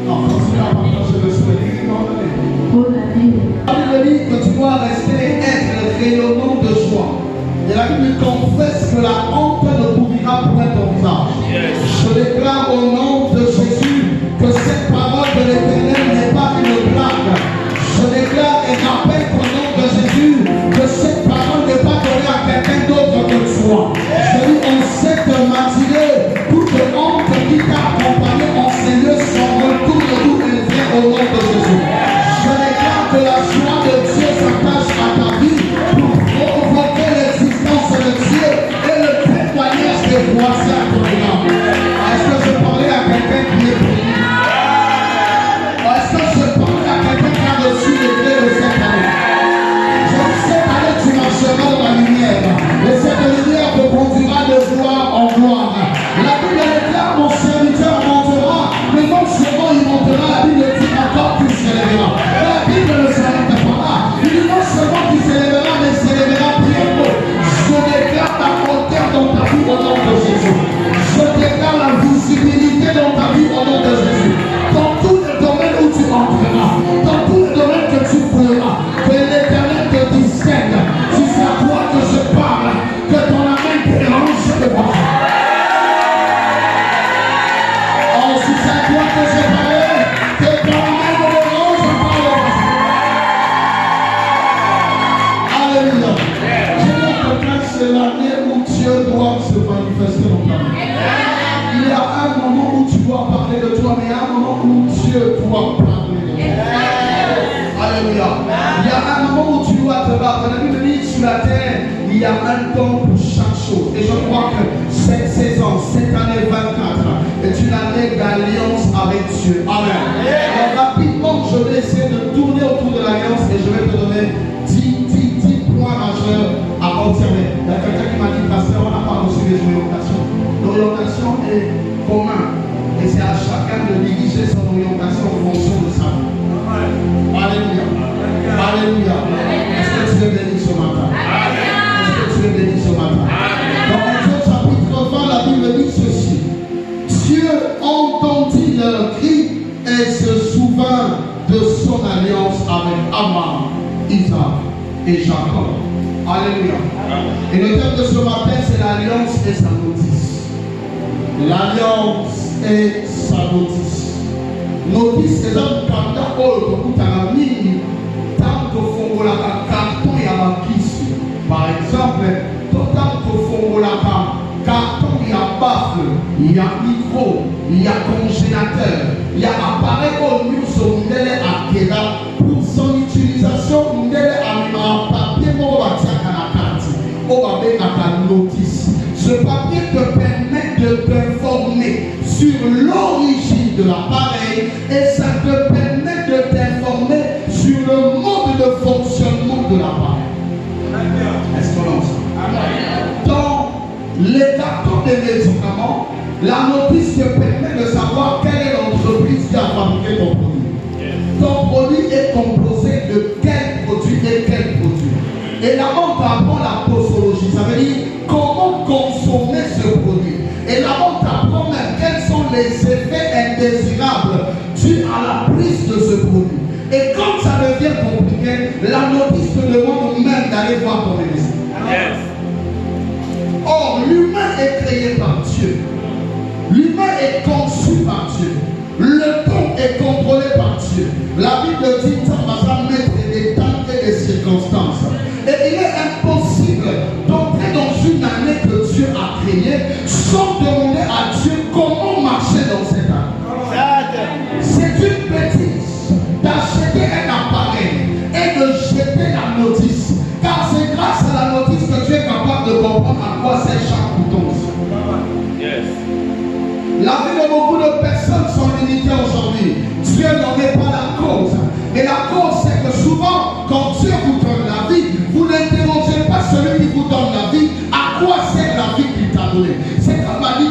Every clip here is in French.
Non, continue à partager le souhait. La Bible dit que tu dois rester et être rayonnant de joie. Et la Bible confesse que la honte ne couvrira point ton visage. Je déclare au nom de Jésus que cette parole de l'Éternel n'est pas une blague. Je déclare et rappelle au nom de Jésus que cette parole n'est pas donnée à quelqu'un d'autre que toi. Je dis en cette matinée, toute honte qui t'a accompagné en ces lieux s'en retourne d'où elle vient au nom de Jésus. Je déclare que la joie de Dieu s'attache à ta vie pour provoquer l'existence de Dieu et le témoignage des voisins à ton égard. Est-ce que je parlais à quelqu'un qui est béni? Est-ce que je parlais à quelqu'un qui a reçu les clés de cette année? Cette année, tu marcheras dans la lumière. Et cette lumière te conduira de gloire en gloire. La Bible déclare, mon serviteur montera, mais non seulement il montera, la Bible dit encore qu'il s'élèvera. La Bible ne s'arrête pas là. Il dit non seulement qu'il s'élèvera, mais il s'élèvera bientôt. Je déclare la hauteur dans ta vie au nom de Jésus. Je déclare la visibilité dans ta vie au nom de Jésus. Dans tous les domaines où tu entreras, dans tous les domaines que tu feras, que l'Éternel te distingue. Si c'est à toi que je parle, que ton amène dérange de moi. Oh, si c'est à toi que je parle, que ton amène dérange de moi. Alléluia. Je dis à quelqu'un, c'est l'année où Dieu doit se manifester dans ta vie. Il y a un moment où tu dois parler de toi, mais il y a un moment où Dieu doit parler de toi. Alléluia. Il y a un moment où tu dois te battre. La Bible dit sur la terre, il y a un temps pour chaque chose. Et je crois que cette saison, cette année 24, est une année d'alliance avec Dieu. Amen. Alors rapidement, je vais essayer de tourner autour de l'alliance et je vais te donner 10 points majeurs à observer. Il y a quelqu'un qui m'a dit, pasteur, on n'a pas reçu les orientations. L'orientation est commune. Et c'est à chacun de diriger son orientation en fonction de sa vie. Alléluia. Alléluia. Est-ce que tu es béni ce matin? Est-ce que tu es béni ce matin? Dans Exode chapitre 20, la Bible dit ceci. Dieu entendit leur cri et se souvint de son alliance avec Abraham, Isaac et Jacob. Alléluia. Et le thème de ce matin, c'est l'alliance et sa notice. L'alliance et sa notice. Notice, les hommes quand on a mis tant que font la carton et à la piste. Par exemple, tant que font la carton, il y a baffle, il y a micro, il y a congélateur, il y a appareil au mur sur Mundele à Keda. Pour son utilisation, Mundele a mis un papier pour la carte. On va mettre la notice. Ce papier te permet de t'informer sur l'origine de l'appareil et ça te permet de t'informer sur le mode de fonctionnement de l'appareil. Est-ce qu'on lance? Dans les cartons des médicaments, la notice te permet de savoir quelle est l'entreprise qui a fabriqué ton produit. Ton produit est composé de quel produit et quel produit. Et là-bas, on t'apprend la posologie, ça veut dire comment consommer ce produit. Et là-bas, on t'apprend même quels sont les effets indésirables dus à la prise de ce produit. Et quand ça devient compliqué, la notice te demande même d'aller voir ton médecin. Or, l'humain est créé par Dieu. L'humain est conçu par Dieu. Le temps est contrôlé par Dieu. La Bible dit ça va mettre des temps et des circonstances. Et il est impossible d'entrer dans une année que Dieu a créée sans demander à Dieu comment marcher dans cette année. C'est une bêtise d'acheter un appareil et de jeter la notice. Car c'est grâce à la notice que tu es capable de comprendre à quoi c'est chaque bouton. La vie de beaucoup de personnes sont limitées aujourd'hui. Dieu n'en est pas la cause. Et la cause, c'est que souvent, quand Dieu vous donne la vie, vous n'interrogez pas celui qui vous donne la vie, à quoi sert la vie qu'il t'a donnée. C'est comme a dit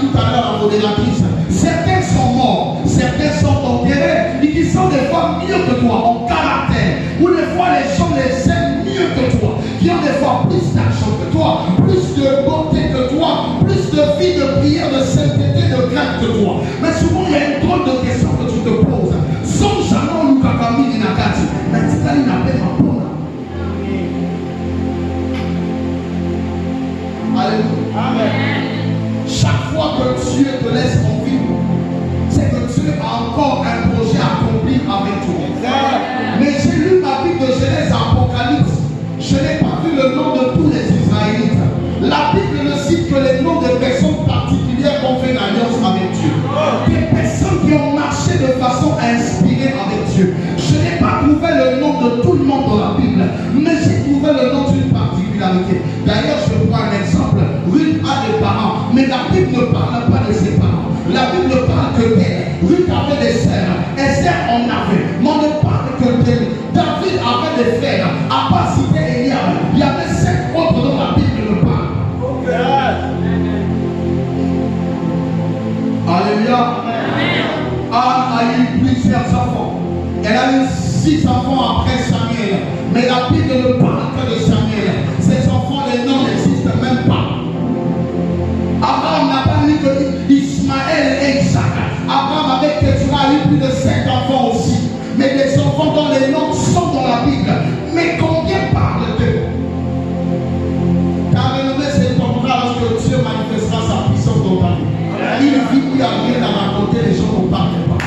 marché de façon inspirée avec Dieu. Je n'ai pas trouvé le nom de tout le monde dans la Bible, mais j'ai trouvé le nom d'une particularité. D'ailleurs, je prends un exemple. Ruth a des parents, mais la Bible ne parle pas de ses parents. La Bible parle que d'elle. Ruth avait des sœurs, Esther en avait, mais on ne parle que d'elle. David avait des frères, à part citer Eliab. Il y avait 5 autres dont la Bible ne parle. Alléluia. Anne a eu plusieurs enfants. Elle a eu 6 enfants après Samuel. Mais la Bible ne parle que de Samuel. Ses enfants, les noms n'existent même pas. Abraham n'a pas dit que Ismaël et Isaac. Abraham avec Ketura a eu plus de 5 enfants aussi. Mais des enfants dont les noms sont dans la Bible. Mais combien parlent d'eux? Car le nom c'est ton bras lorsque Dieu manifestera sa puissance dans ta vie. Une vie où il n'y a rien à raconter, les gens n'en parlent pas.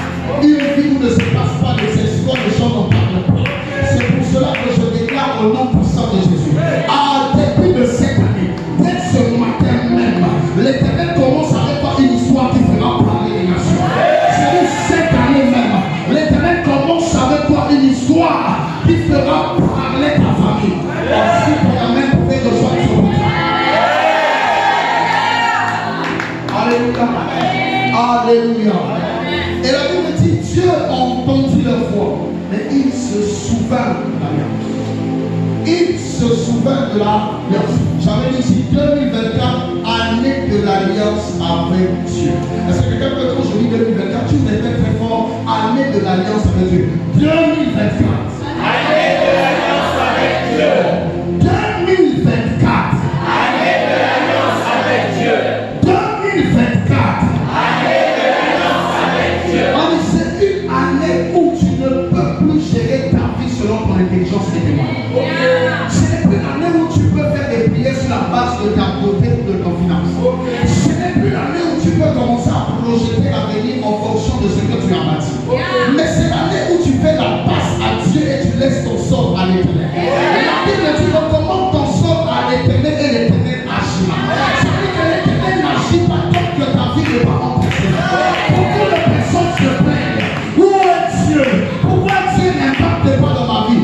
Une vie où ne se passe pas des exploits, les gens n'en parlent pas. C'est pour cela que je déclare au nom puissant de Jésus. À début de cette année, dès ce matin même, l'Éternel commence avec une histoire qui fera parler les nations. C'est cette année même, l'Éternel commence avec toi une histoire qui fera parler ta famille. Si pour la même pouvez rejoindre ce bout. Alléluia. Alléluia. Et la Bible dit, Dieu entendit leur voix, mais il se souvint de l'alliance. Il se souvint de l'alliance. J'avais dit ici 2024, année de l'alliance avec Dieu. Est-ce que quelqu'un peut, quand je dis 2024, tu m'étais très fort, année de l'alliance avec Dieu. 2024. Année de l'alliance avec Dieu. 2024. Année de l'alliance avec Dieu. 2024. Année de l'alliance avec Dieu. C'est une année où tu ne peux plus gérer ta vie selon ton intelligence et tes moyens. Ce n'est plus l'année où tu peux faire des prières sur la base de ta beauté ou de ton finance. Ce n'est plus l'année où tu peux commencer à projeter l'avenir en fonction de ce que tu as bâti. Mais c'est l'année où tu fais la passe à Dieu et tu laisses ton sort à l'Éternel. La Bible dit recommande ton sort à l'Éternel et l'Éternel agira. Ça veut dire que l'Éternel n'agit pas tant que ta vie n'est pas empêchée. Beaucoup de personnes se plaignent. Où est Dieu? Pourquoi Dieu n'impacte pas dans ma vie?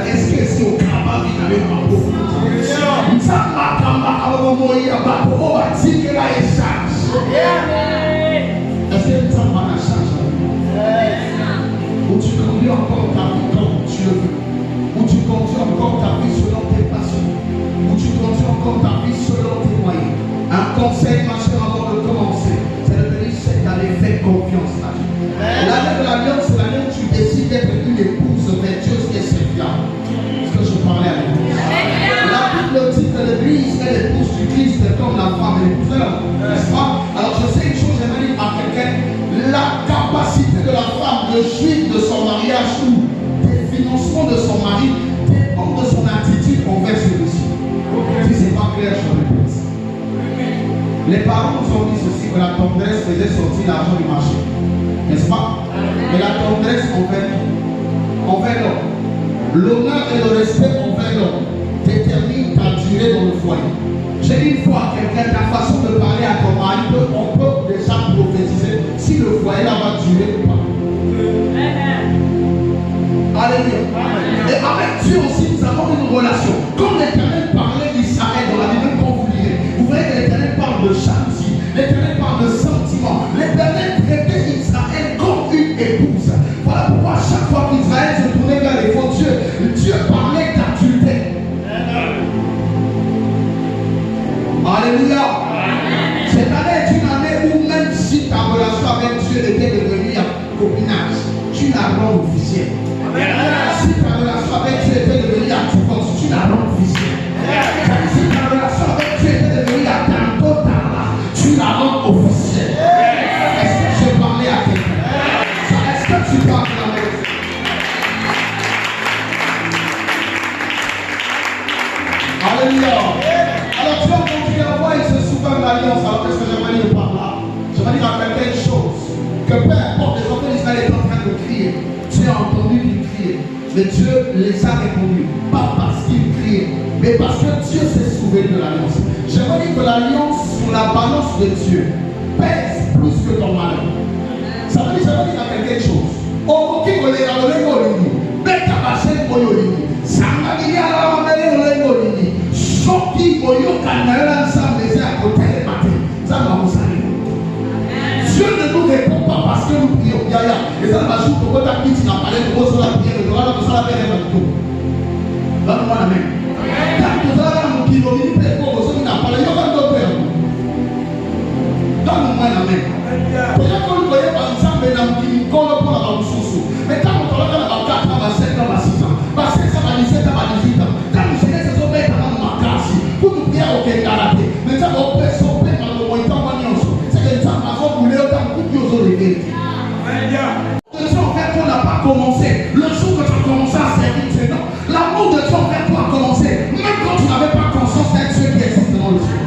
Est-ce que c'est au Kabbalah qui avait ma peau? Est-ce que ça m'a changé? Où tu conduis encore ta vie comme Dieu veut? Où tu conduis encore ta vie selon tes passions? Où tu conduis encore ta vie selon tes moyens? Un conseil, ma chère, avant de commencer, c'est de te dire cette année, fais confiance à Dieu. L'année de l'alliance, c'est l'année où tu décides d'être une épouse vertueuse et serviable. Ce que je parlais à l'église. La Bible dit que l'église est l'épouse du Christ comme la femme est l'épouse de l'homme. N'est-ce pas? Alors je sais une chose, j'aimerais dire à quelqu'un, la capacité de la femme de jouir de son mariage ou des financements de son mari dépend de son attitude envers celui-ci. Si ce n'est pas clair, je répète. Les parents nous ont dit ceci, que la tendresse faisait sortir l'argent du marché. N'est-ce pas? Mais la tendresse envers l'homme, l'honneur et le respect envers l'homme déterminent ta durée dans le foyer. J'ai dit une fois à quelqu'un, ta façon de parler à ton mari, on peut déjà prophétiser si le foyer là va durer ou pas. Alléluia. Et avec Dieu aussi, nous avons une relation. Comme l'Éternel parlait d'Israël dans la Bible, quand vous lirez, vous voyez que l'Éternel parle de jalousie, l'Éternel parle de sentiment, l'Éternel traitait Israël comme une épouse. Voilà pourquoi chaque fois qu'Israël se tournait vers les faux dieux, Dieu parlait d'adultère. Alléluia. Cette année est une année où même si ta relation avec Dieu était devenue un copinage, tu la rends officielle. Si ta relation avec Dieu était devenue à divorce, tu la rends officielle. Si ta relation avec Dieu était devenue à tantôt, tu la rends officielle. Est-ce que je parlais à quelqu'un? Est-ce que tu parles à la vérité? Alléluia. Alors Dieu continue à voir, il se souvient de l'alliance. Alors qu'est-ce que j'aimerais dire par là? J'aimerais dire à quelqu'un une chose. Que peu importe les enfants d'Israël étaient en train de crier, Dieu a entendu qu'ils criaient. Mais Dieu les a répondus. Pas parce qu'ils criaient, mais parce que Dieu s'est souvenu de l'alliance. J'aimerais dire que l'alliance sur la balance de Dieu pèse plus Dieu ne nous répond pas parce que nous prions. Et ça va jouer pour que ta petite n'a pas l'air de vous la prière. Et voilà, tout ça va faire un tour. Donne-moi la main. Quand tout ça va nous kilomètres, pour ceux qui n'ont pas l'air, il y aura d'autres pères. Donne-moi la main. Peut-être que vous voyez par exemple, dans le col pour la sous. Mais quand on parle de 4 ans, 7 ans, 6 ans, 7 ans, 17 ans, 18 ans, quand vous savez que c'est au fait dans ma classe, vous nous priez au Kékarate. Mais ça va au fait, c'est au fait dans le moyen temps. C'est que ça va rouler autant que vous aux vérités. Le Dieu en fait, on n'a pas commencé. Le jour que tu as commencé à servir Dieu, non. L'amour de Dieu en fait, toi a commencé. Même quand tu n'avais pas conscience d'un Dieu qui existe dans le ciel.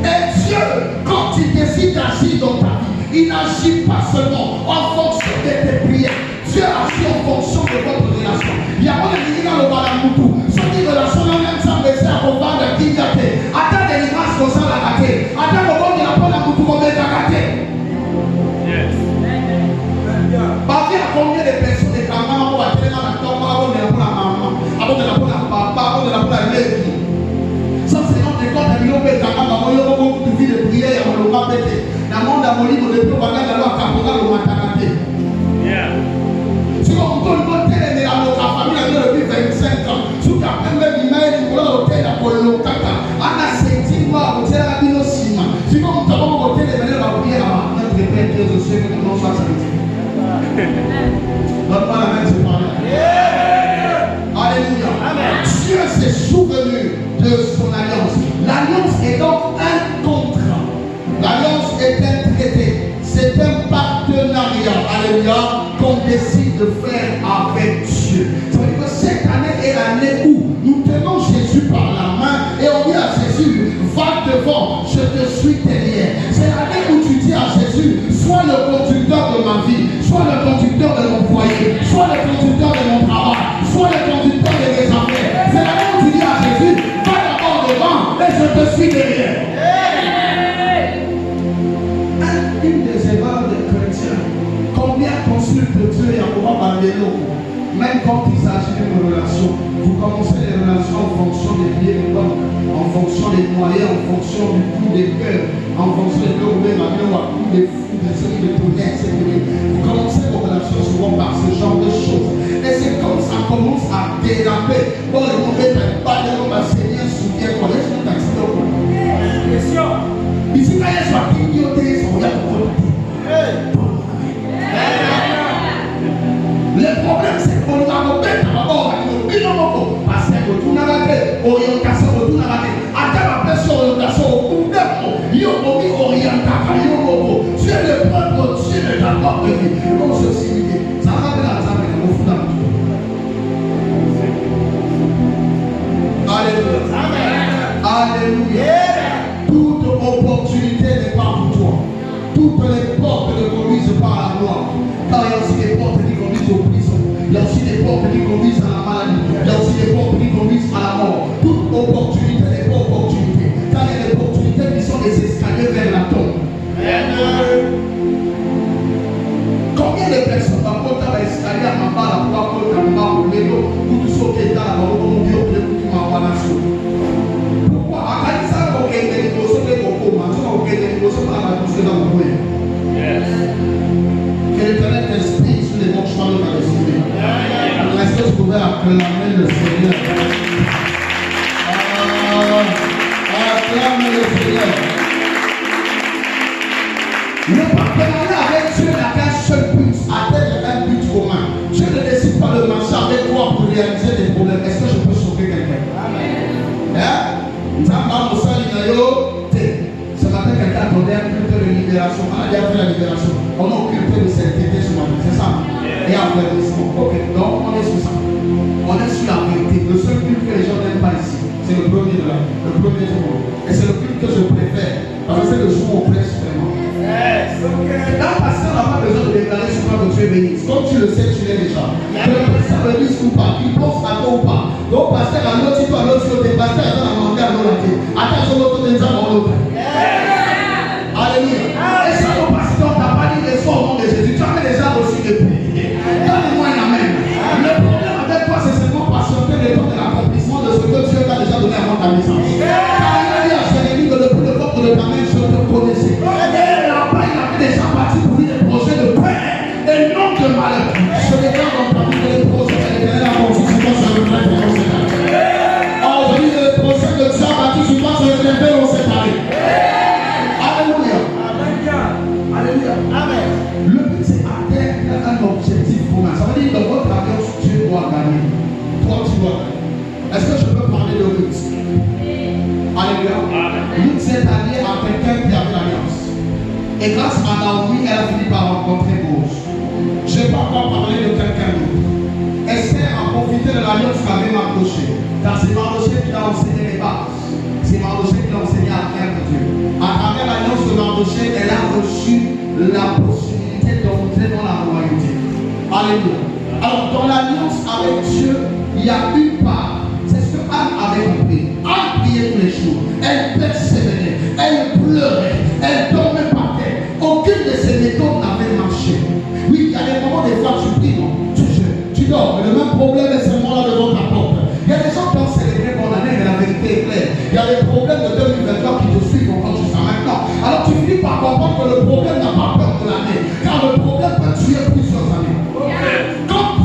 Et Dieu, quand il décide d'agir dans ta vie, il n'agit pas seulement en fonction de tes prières. Dieu agit en fonction de votre relation. Il y a pas de dire dans le Balamutu. Ce qui est relation, on même sans baisser à combat de qui a été. Attends des images comme ça, la gâté. Attends le bon de la peau, la moutou, comme la gâté. Parce qu'il y a combien de personnes de camarades pour atteindre la tombe, avant de la pour la maman, avant de la pour la papa, avant de la pour la lèvre. Ça, c'est notre école de l'homme de camarades. Il y a beaucoup de vie de prière, on le va péter. Dans le monde à mon livre, le plus bagarre de la camarade, on va t'attaquer. Si on peut le monter, mais à notre famille, on a depuis 25 ans. Si on a même l'image, on a l'hôtel à Polo Kaka. On a senti moi, on a dit aussi. Si on a pas monté les manières à prier, on a préparé Dieu de ceux qui nous ont sortis. Donne-moi la main, c'est parler. Alléluia. Dieu s'est souvenu de son alliance. L'alliance est donc un contrat. L'alliance est un traité. C'est un partenariat. Alléluia. Qu'on décide de faire avec Dieu. Ça veut dire que cette année est l'année où nous tenons Jésus par la main et on dit à Jésus, va devant, je te suis derrière. C'est l'année où tu dis à Jésus, sois le conducteur de ma vie, sois le conducteur de mon foyer, sois le conducteur de mon travail, sois le conducteur de mes affaires. C'est l'année où tu dis à Jésus, va d'abord devant et je te suis derrière. Une des erreurs des chrétiens, combien consultent Dieu et à pouvoir parler même quand il s'agit d'une relation, vous commencez les relations en fonction des billets de banque, en fonction des moyens, en fonction du coût des cœurs, en fonction des coûts des coûts des fous, des séries de tournées, etc. Vous commencez vos relations souvent par ce genre de choses. Et c'est comme ça commence à déraper. Bon, les mauvais pas de l'homme, Seigneur, souviens-toi, laisse-moi t'accident. Ici, quand il y a soit ignoté, on regarde pour vous. Le problème, c'est qu'on a monté d'abord avec le bilan parce que tout n'a pas fait orientation, tout n'a pas fait. Attends la personne orientation au bout d'un mot. Il y a une orientation. Tu es le peuple, tu es le d'accord de vie. Comme ceci, ça va rappeler la table au fond d'un tout. Alléluia. Alléluia. Toute opportunité n'est pas pour toi. Toutes les portes ne conduisent pas à la gloire. Car il y a aussi des portes qui conduisent aux prisons. Il y a aussi des portes qui conduisent à la maladie. Il y a aussi des portes qui conduisent à la mort. Toute opportunité n'est pas opportunité. Car il y a des opportunités qui sont des escaliers vers la tombe. Combien de personnes vont porter l'escalier à ma part pour porter ma part au vélo pour tout sauter dans la mort pour dire que tu m'as pas la chose. Pourquoi? À quand ça va aucun des négociations de beaucoup, mais ça va aucun des négociations à la poussée dans le moyen. Que l'Éternel t'inspire sur les bons chemins de ta destinée. Est-ce que vous pouvez acclamer le Seigneur? Acclame le Seigneur. Le partenariat avec Dieu n'a qu'un seul but, atteindre un but commun. Dieu ne décide pas de marcher avec toi pour réaliser des problèmes. Est-ce que je peux sauver quelqu'un? Ce matin, quelqu'un attendait un culte de libération. On a déjà fait la libération. On a occupé de sainteté ce matin, c'est ça? Et avertissement. Ok, donc on est sur ça. On est sur la vérité. Le seul culte que les gens n'aiment pas ici, c'est le premier de la, le premier du monde. Et c'est le culte que je préfère. Parce que c'est le jour où on prêche vraiment. Là, pasteur n'a pas besoin de déclarer sur toi que tu es béni. Comme tu le sais, tu l'es déjà. Le pasteur le dit ou pas, il pense à toi ou pas. Donc, pasteur à l'autre, tu dois l'autre, tu pasteur à l'autre, à l'autre. Attention, l'autre, tu es déjà en l'autre. Alléluia. Et ça, le pasteur t'a pas dit les soirs au nom de Jésus. Tu as déjà reçu des prix. Donne-moi une amène. Le problème avec toi, c'est seulement patienter le temps de l'accomplissement de ce que Dieu t'a déjà donné avant ta mission. grâce à Naomi, elle a fini par rencontrer Boaz. Je n'ai pas encore parlé de quelqu'un d'autre. Esther a profité de l'alliance qu'avait Mardoché. Car c'est Mardoché qui a enseigné les bases. C'est Mardoché qui a enseigné à faire de Dieu. À travers l'alliance de Mardoché, elle a reçu la possibilité d'entrer dans la royauté. Alléluia. Alors, dans l'alliance avec Dieu, il y a une part. C'est ce que Anne avait compris. Anne priait tous les jours. Elle persévérait. Elle pleurait. Elle dormait par terre. Aucune de ces méthodes n'avait marché. Oui, il y a des moments, des fois, tu pries, non? Tu dors, mais le même problème est seulement là devant ta porte. Il y a des gens qui ont célébré mon année, mais la vérité est claire. Il y a des problèmes de 2023 qui te suivent encore jusqu'à maintenant. Alors tu finis par comprendre que le problème n'a pas peur de l'année. Car le problème peut tuer plusieurs années. Quand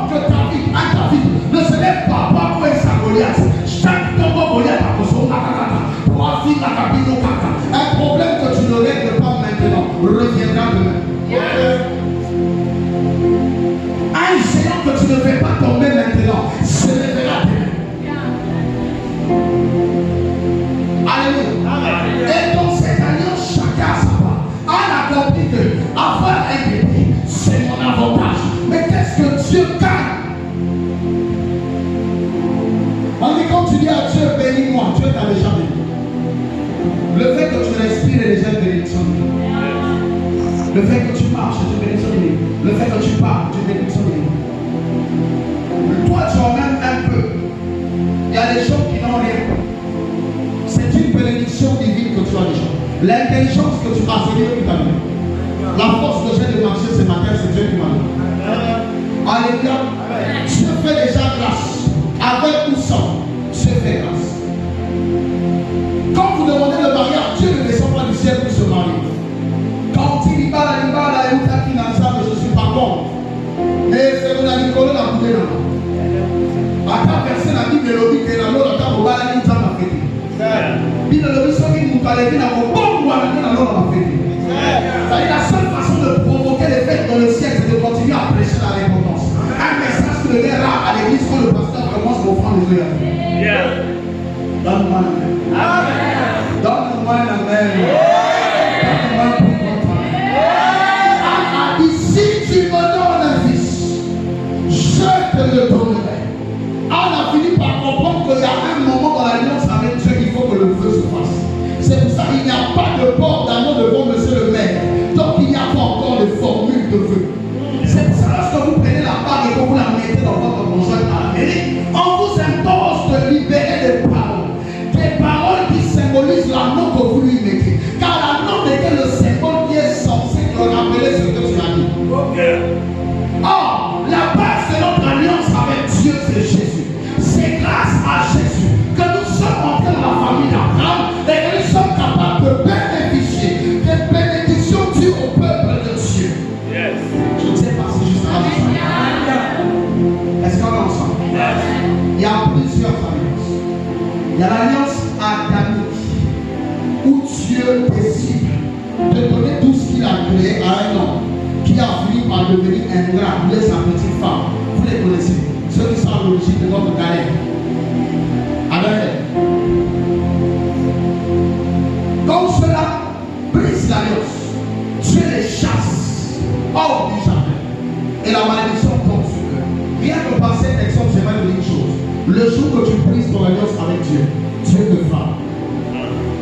que ta vie ne se lève pas pour sa Goliath. Chaque tombeau Goliath a besoin pour affiner la cabine au caca. Un problème que tu ne règles pas maintenant reviendra demain. Un géant que tu ne fais pas tomber maintenant se lèvera demain. Alléluia. Et dans cette alliance, chacun a sa part. On a compris que avoir un bébé, c'est mon avantage. Mais qu'est-ce que Dieu gagne? On dit quand tu dis à Dieu, bénis-moi, Dieu t'a déjà béni. Le fait que tu respires est déjà une bénédiction. Le fait que tu marches, c'est une bénédiction divine. Le fait que tu parles, c'est une bénédiction divine. Toi, tu en même un peu. Il y a des gens qui n'ont rien. C'est une bénédiction divine que tu as déjà. L'intelligence que tu as, c'est Dieu qui t'a donné. La force que j'ai de marcher ce matin, c'est Dieu qui m'a donné. Alléluia. Dieu fait déjà grâce. Avec ou sans, Dieu fait grâce. Quand vous demandez le mariage, Dieu ne descend pas du ciel pour se marier. Quand il dit pas la yuta qui n'a ça, je ne suis pas contre. Mais c'est une anicole la bouteille là. À ta personne a dit mélodie que la loi a la yuta m'a fait. Puis le lobby sont qui nous parlait n'a pas bon ou à la loi m'a fait. C'est la seule façon de provoquer les fêtes dans le ciel, c'est de continuer à prêcher la répondance. Un message que le gars là à l'église quand le pasteur commence à offrir les yeux. Donne-moi un amen. Donne-moi un amen. Donne-moi un amen. Si tu me donnes un fils, je te le donnerai. On a fini par comprendre qu'il y a un moment dans l'alliance avec Dieu, il faut que le feu se fasse. C'est pour ça qu'il n'y a pas de porte d'anneau devant monsieur le maire. Donc il n'y a pas encore de formule de feu. C'est pour ça que lorsque vous prenez la barre et que vous la mettez dans votre conjoint à la mairie, on vous impose de libérer des paroles. Des paroles qui symbolisent l'anneau que vous lui mettez. Car l'anneau était le symbole qui est censé te rappeler ce que tu as dit. Or, la base de notre alliance avec Dieu, c'est Jésus. C'est grâce à Jésus que nous sommes entrés dans la famille d'Abraham et que nous sommes capables de bénéficier des bénédictions dues au peuple de Dieu. Je ne sais pas si je serai ensemble. Est-ce qu'on est ensemble? Il y a plusieurs alliances. Il y a l'alliance adamique où Dieu décide de donner tout ce qu'il a créé à un homme qui a fini par devenir ingrat, voulait sa petite femme. Vous les connaissez, ceux qui sont à l'origine de notre galère. Amen. Comme cela brise l'alliance, Dieu les chasse hors du jardin et la malédiction tombe sur eux. Rien que par cet exemple, j'aimerais vous dire une chose. Le jour que tu brises ton alliance avec Dieu, Dieu te frappe.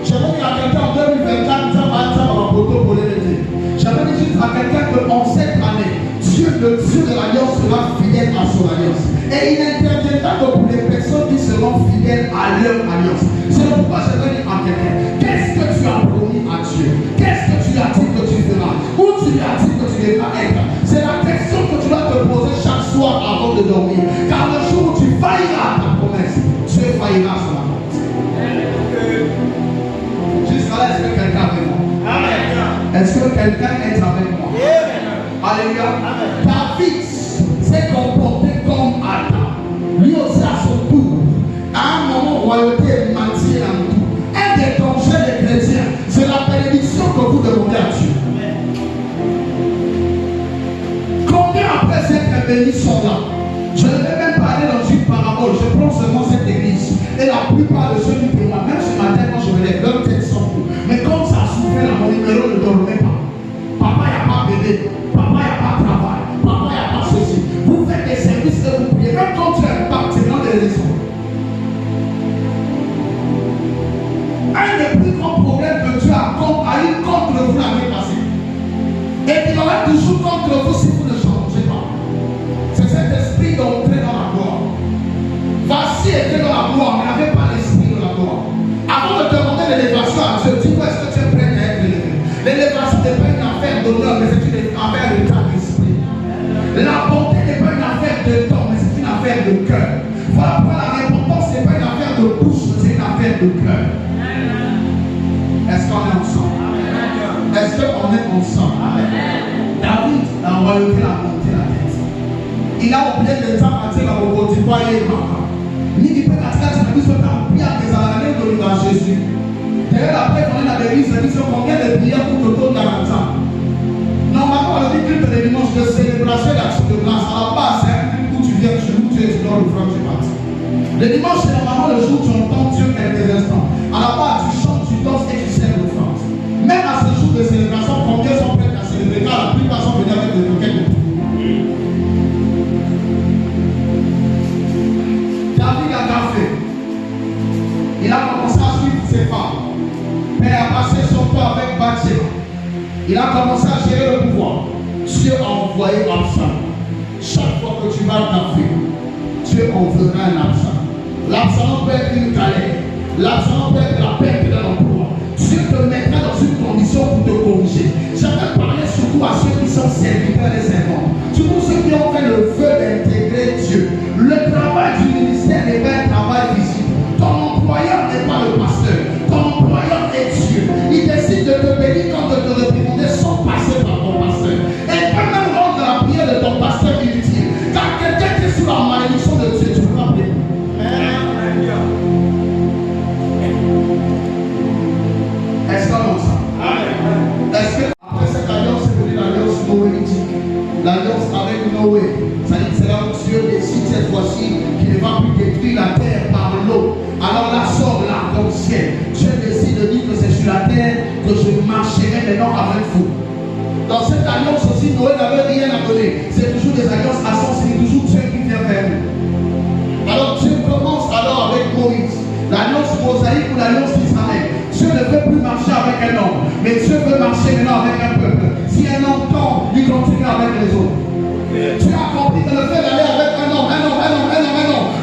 J'aimerais dire à quelqu'un en 2024, ça va pour l'été. J'avais dit juste à quelqu'un qu'en cette année, Dieu de l'alliance sera fidèle à son alliance. Et il n'interviendra que pour les personnes qui seront fidèles à leur alliance. C'est pourquoi je vais dire à quelqu'un, qu'est-ce que tu as promis à Dieu? Qu'est-ce que tu as dit que tu feras? Où tu lui as dit que tu devras être? C'est la question que tu dois te poser chaque soir avant de dormir. Car le jour où tu failliras à ta promesse, Dieu faillira sur la porte. Jusqu'à là, est-ce que quelqu'un est avec moi? Amen. Est-ce que quelqu'un est avec moi? Alléluia. David s'est comporté comme Adam. Lui aussi à son tour. À un moment, royauté matière en tout. Un des dangers des chrétiens, c'est la bénédiction que vous demandez à Dieu. Combien après cette bénédiction là? Je ne vais même pas aller dans une parabole. Je prends seulement cette église. Et la plupart de ceux qui témoignent, même ce matin quand je me lève, leur tête sont fous. Mais comme ça souffrait là, mon numéro ne dormait pas. appelé. Papa, il n'y a pas de travail. Papa, il n'y a pas ceci. Vous faites des services que vous priez. Même quand tu es partenaire de raisons. Un des plus grands problèmes que Dieu a eu contre vous l'année passée. Et il aura toujours contre vous si vous ne changez pas. C'est cet esprit d'entrer dans la gloire. Vassi était dans la gloire, mais n'avait pas l'esprit de la gloire. Avant de demander l'élévation à Dieu, dis-moi est-ce que tu es prêt à être élevé. L'élévation n'est pas une affaire d'honneur, mais c'est une affaire de ta esprit. La bonté n'est pas une affaire de temps, mais c'est une affaire de cœur. Voilà pourquoi la repentance n'est pas une affaire de bouche, mais c'est une affaire de cœur. Est-ce qu'on est ensemble? Est-ce qu'on est ensemble? David, la royauté l'a monté la tête. Il a oublié de temps à dire la royauté, quoi il est marquant. Ni qui peut casser la vie sur ta prière des années de l'Église Jésus. D'ailleurs, après, on est dans l'église, on dit combien de prières pour le tour de 40 ans. Normalement, le culte de dimanche de célébration et d'action de grâce, à la base, c'est un culte où tu viens chez nous, tu es dans le front, tu passes. Le dimanche, c'est normalement le jour où tu entends Dieu quelques instants. À la base, tu chantes, tu danses et tu sers le front. Même à ce jour de célébration, combien sont prêts à célébrer? Car la plupart sont venus avec des requêtes de prière. David a fait. Il a commencé à suivre ses femmes. Mais il a passé son temps avec Bathsheba. Il a commencé à gérer le pouvoir. Dieu a envoyé Absalom. Chaque fois que tu vas t'affaire, Dieu enverra un Absalom. L'Absalom peut être une galère. L'Absalom peut être la perte d'un emploi. Dieu te mettra dans une condition pour te corriger. J'avais parlé surtout à ceux qui sont serviteurs et servants. Tous ceux qui ont fait le feu d'intégrer Dieu. Le travail du ministère n'est pas un travail visible. Ton employeur n'est pas le pasteur. Ton employeur est Dieu. Il décide de te bénir quand de te réprimander sans passer par ton pasteur. Et il peut même rendre la prière de ton pasteur inutile. Car quelqu'un qui est sous la malédiction de Dieu, tu ne peux pas prier. Est-ce qu'on a ça? Est-ce que après cette alliance, c'est devenu l'alliance noémitique? L'alliance avec Noé. Ça dit que c'est là où Dieu décide cette fois-ci qu'il ne va plus détruire la terre par l'eau. Alors là sort l'arc-en-ciel. Dieu décide de dire que c'est sur la terre que je marcherai maintenant avec vous. Dans cette alliance aussi, Noé n'avait rien à donner. C'est toujours des alliances à sens, c'est toujours Dieu qui vient vers nous. Alors Dieu commence alors avec Moïse. L'alliance mosaïque ou l'alliance d'Israël. Dieu ne veut plus marcher avec un homme, mais Dieu veut marcher maintenant avec un peuple. Si un homme tombe, il continue avec les autres. Tu as compris que le fait d'aller avec un homme,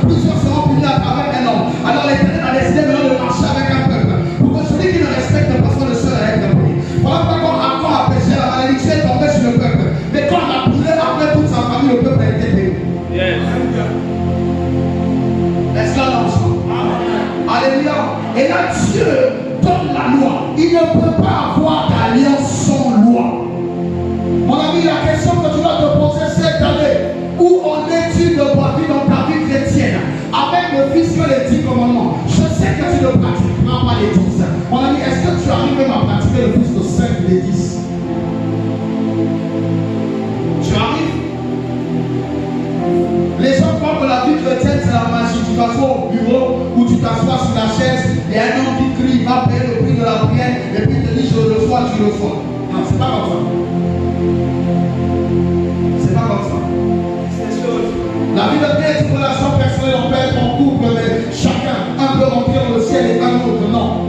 plusieurs seront punis à travers un homme. Alors l'Éternel a décidé maintenant de marcher avec un peuple. Pour que celui qui ne respecte pas soit le seul à être puni. Voilà pourquoi quand Aaron a péché, la malédiction est tombée sur le peuple. Mais quand on a brûlé après toute sa famille, le peuple a été béni. Est-ce qu'on a ensemble? Alléluia. Et là, Dieu donne la loi. Il ne peut pas avoir d'alliance sans loi. Mon ami, la question que tu dois te poser cette année, où en est-il de ta vie dans ta vie chrétienne? Avec le fils que les 10 commandements. Je sais que tu ne pratiqueras pas les 10. Mon ami, est-ce que tu arrives même à pratiquer le fils de 5 des 10? Tu arrives? Les gens croient que la vie chrétienne c'est la magie. Tu t'assois au bureau ou tu t'assois sur la chaise et un homme qui crie va payer le prix de la prière et puis il te dit je le reçois, tu le reçois. Non, c'est pas comme ça. C'est pas comme ça. La vie de Dieu est une relation personnelle. On peut être en couple, mais chacun, un peut remplir le ciel et un autre non.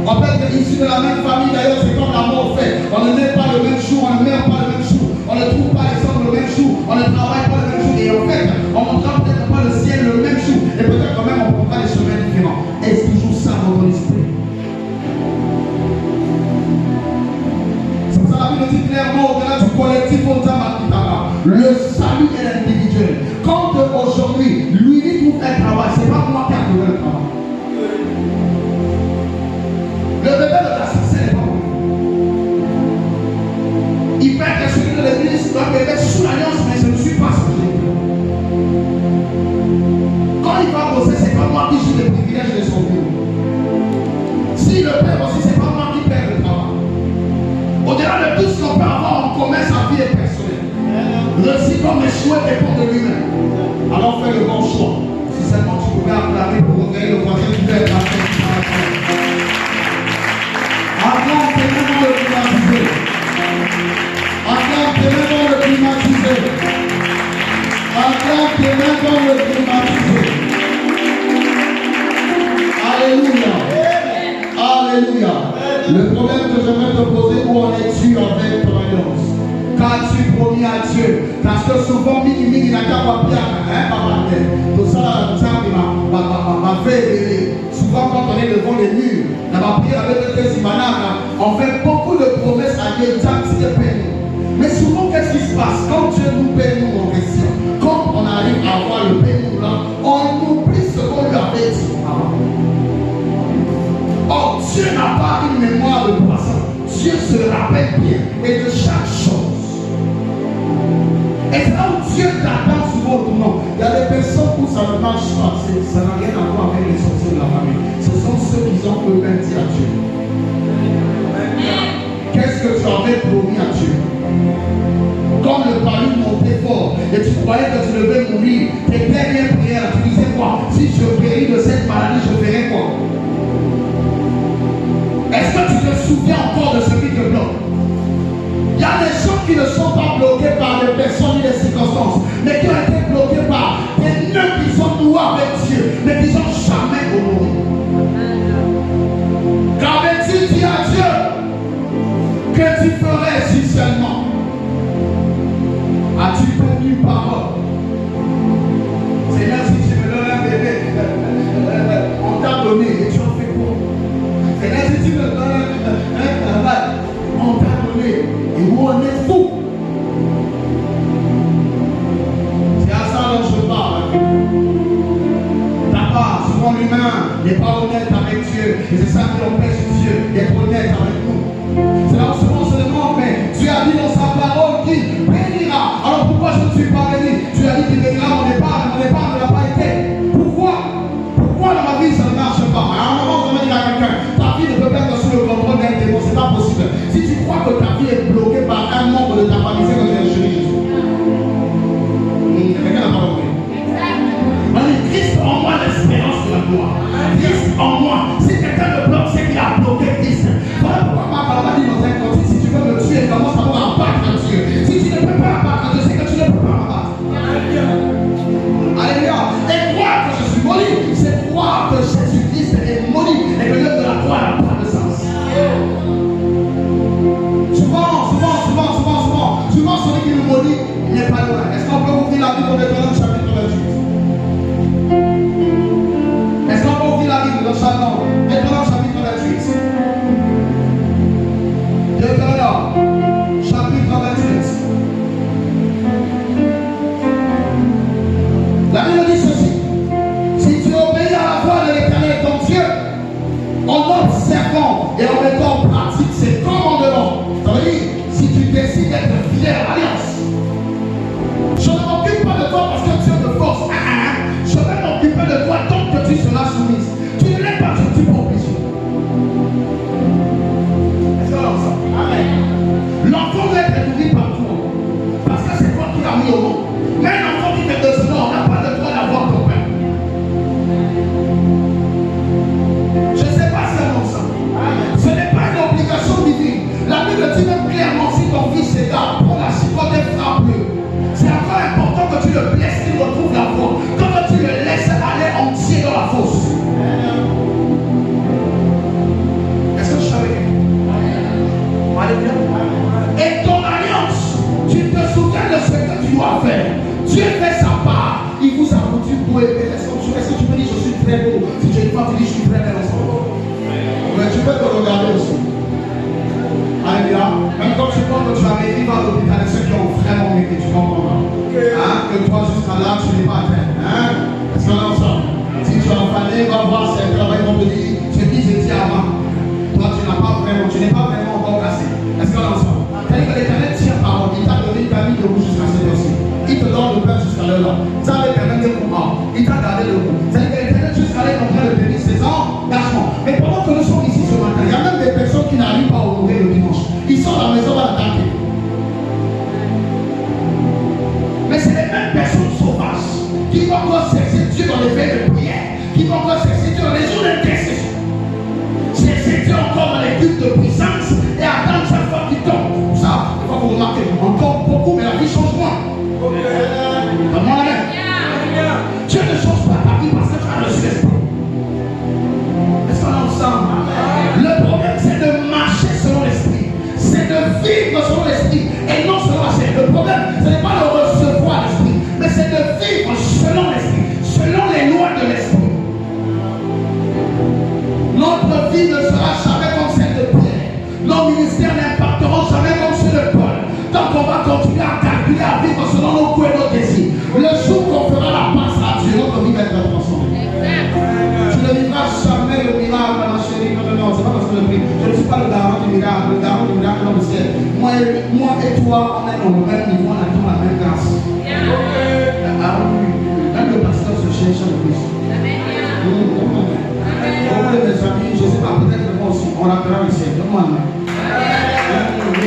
On peut être issu de la même famille, d'ailleurs c'est comme la mort fait. On ne naît pas le même jour, on ne meurt pas le même jour, on ne trouve pas les hommes le même jour, on ne travaille pas le même jour. Et en fait, on ne montrera peut-être pas le ciel le même jour. Et peut-être quand même on prendra des chemins différents. Est-ce toujours ça dans ton esprit? C'est pour ça la Bible dit clairement au-delà du collectif, le salut est individuel. Quand aujourd'hui, lui il trouve un travail, c'est pas moi qui ai trouvé le travail. Le bébé de la succès n'est pas moi. Il peut être celui de l'église, doit me mettre sous l'alliance, mais je ne suis pas changé. Quand il va bosser, c'est pas moi qui joue les privilèges de son bureau. Si le père aussi, c'est pas moi qui perd le travail. Au-delà de tout ce qu'on peut avoir en commun, sa vie est personnelle. Réussir comme échouer dépend de lui-même. Alors fais le bon choix. Si seulement tu pouvais acclamer pour regarder le voisin qui peut être la fête. Acclame tellement le vivant. Acclame baptisé. Alléluia. Alléluia. Le problème que j'aimerais te poser, où en es-tu avec ton alliance? Qu'as-tu promis à Dieu? Parce que souvent, il n'a qu'à bien, tout ça, m'a fait. Souvent, quand on est devant les murs, on va prier avec les Imanaka, on fait beaucoup de promesses à Dieu, mais souvent, qu'est-ce qui se passe? Quand Dieu nous paie nous en question, quand on arrive à avoir le paiement là, on oublie ce qu'on lui avait dit avant. Or, Dieu n'a pas une mémoire de poisson. Dieu se rappelle bien et de chaque chose. Et c'est là où Dieu t'attend souvent au tournant. Il y a des personnes où ça ne marche pas. Ça n'a rien à voir avec les sorciers de la famille. Ce sont ceux qui ont eux-mêmes dit à Dieu. Qu'est-ce que tu avais promis à Dieu? Quand le palu montait fort et tu croyais que tu devais mourir, tes dernières prières, tu disais quoi? Si je péris de cette maladie, je ferai quoi? Est-ce que tu te souviens encore de ce qui te bloque? Il y a des gens qui ne sont pas bloqués par des personnes ni des circonstances, mais qui ont été bloqués par des nœuds qui sont noués avec Dieu, mais qui ne sont jamais honorés. Qu'avais-tu dit à Dieu que tu ferais si seulement? As-tu tenu parole? Seigneur, si tu me donnes un bébé, on t'a donné et tu en fais quoi? Seigneur, si tu me donnes un travail, on t'a donné et où on est fou. C'est à ça dont je parle. Ta part, souvent l'humain n'est pas honnête avec Dieu. Et c'est ça qui empêche Dieu d'être honnête avec nous. C'est là où souvent on se demande, mais Dieu a dit dans sa parole qu'il bénira. Alors pourquoi je ne suis pas béni? Dieu a dit qu'il bénira mon épargne ne l'a pas été. Pourquoi? Pourquoi dans ma vie ça ne marche pas? À un moment, je vais dire à quelqu'un, ta vie ne peut pas être sous le contrôle d'un démon, c'est pas possible. Si tu crois que ta vie est bloquée par un membre de ta famille, c'est que tu es chéri Jésus. Quelqu'un n'a pas compris. On dit Christ en moi, l'espérance de la gloire. Christ en moi. Si quelqu'un me bloque, c'est qu'il a bloqué Christ. Voilà pourquoi ma parole dit dans un contexte, si tu veux me tuer, commence par abattre Dieu. Si tu ne peux pas abattre Dieu, c'est que tu ne peux pas abattre. Alléluia. Et croire que je suis maudit, c'est croire que Jésus-Christ est maudit et que l'œuvre de la croix n'a pas de sens. Souvent, celui qui nous maudit, il n'est pas loin. Est-ce qu'on peut ouvrir la Bible dans Deutéronome chapitre 28? Est-ce qu'on peut ouvrir la Bible dans Deutéronome chapitre 28? Deutéronome chapitre 28. La Bible dit ceci: si tu obéis à la voix de l'Éternel ton Dieu, en observant et en mettant en pratique ses commandements, ça veut dire, si tu décides d'être fidèle à l'alliance, je ne m'occupe pas de toi parce que Dieu te force. Je vais m'occuper de toi tant que tu seras soumise. Tu ne l'es pas, tu peux obligé. Est-ce que l'on sent? Amen. L'enfant doit être nourri par toi. Parce que c'est toi qui l'as mis au monde. Mais un enfant qui fait de cela, on n'a pas le droit d'avoir ton père. Je ne sais pas si on sent. Ce n'est pas une obligation divine. La Bible dit même clairement, si ton fils s'égare, prends la chicotte et frappe-le. C'est encore important que tu le blesses, qu'il retrouve la voie. Quand tu le laisses aller entier dans la fosse. Est-ce que je savais? Alléluia. Et ton alliance, tu te souviens de ce que tu dois faire. Dieu fait sa part. Il vous a foutu pour aider. Est-ce que tu peux dire je suis très beau? Si tu es une femme, tu dis je suis très belle ensemble. Mais tu peux te regarder aussi. Alléluia. Même quand tu penses que tu as mérité à l'hôpital, ceux qui ont vraiment mérité, tu comprends. Que toi jusqu'à là, tu n'es pas atteint. Est-ce qu'on est ensemble? Si tu as enflammé, va voir c'est un travail qu'on te dit, ce qui se dit avant. Toi, tu n'es pas vraiment encore cassé. Est-ce qu'on est ensemble? C'est-à-dire que l'Éternel tient parole. Il t'a donné une famille de rouge jusqu'à cette heure-ci. Il te donne le pain jusqu'à l'heure là. Ça va permettre de comprendre. Il t'a gardé le goût. C'est-à-dire que l'Éternel jusqu'à là est en train de bénir ses engagements. Mais pendant que nous sommes ici ce matin, il y a même des personnes qui n'arrivent pas à honorer le dimanche. Ils sont à la maison à l'attaquer. Mais c'est les mêmes personnes sauvages qui vont encore chercher Dieu dans les veilles de prière, qui vont encore chercher Dieu dans les jours d'intercession, chercher Dieu encore dans les cultes de puissance et attendre chaque fois qu'il tombe. Ça, il faut vous remarquer, on tombe beaucoup, mais la vie change moins. Comment on est? vivre selon l'esprit et non selon la chair. Le problème, ce n'est pas de recevoir l'esprit, mais c'est de vivre selon l'esprit, selon les lois de l'esprit. Notre vie ne sera jamais comme celle de Pierre. Nos ministères n'impacteront jamais comme ceux de Paul. Donc on va continuer à calculer, à vivre selon nos goûts et nos désirs. Le jour qu'on fera la passe à Dieu, notre vie va être transformée. Tu ne vivras jamais le miracle, ma chérie. Non, c'est pas parce que je prie. Je ne suis pas le garant du miracle dans le ciel. Moi et toi, on est dans le même niveau, on attend la même grâce. Même le pasteur se cherche le plus. Mes amis, je ne sais pas, peut-être moi aussi, on rappellera le ciel.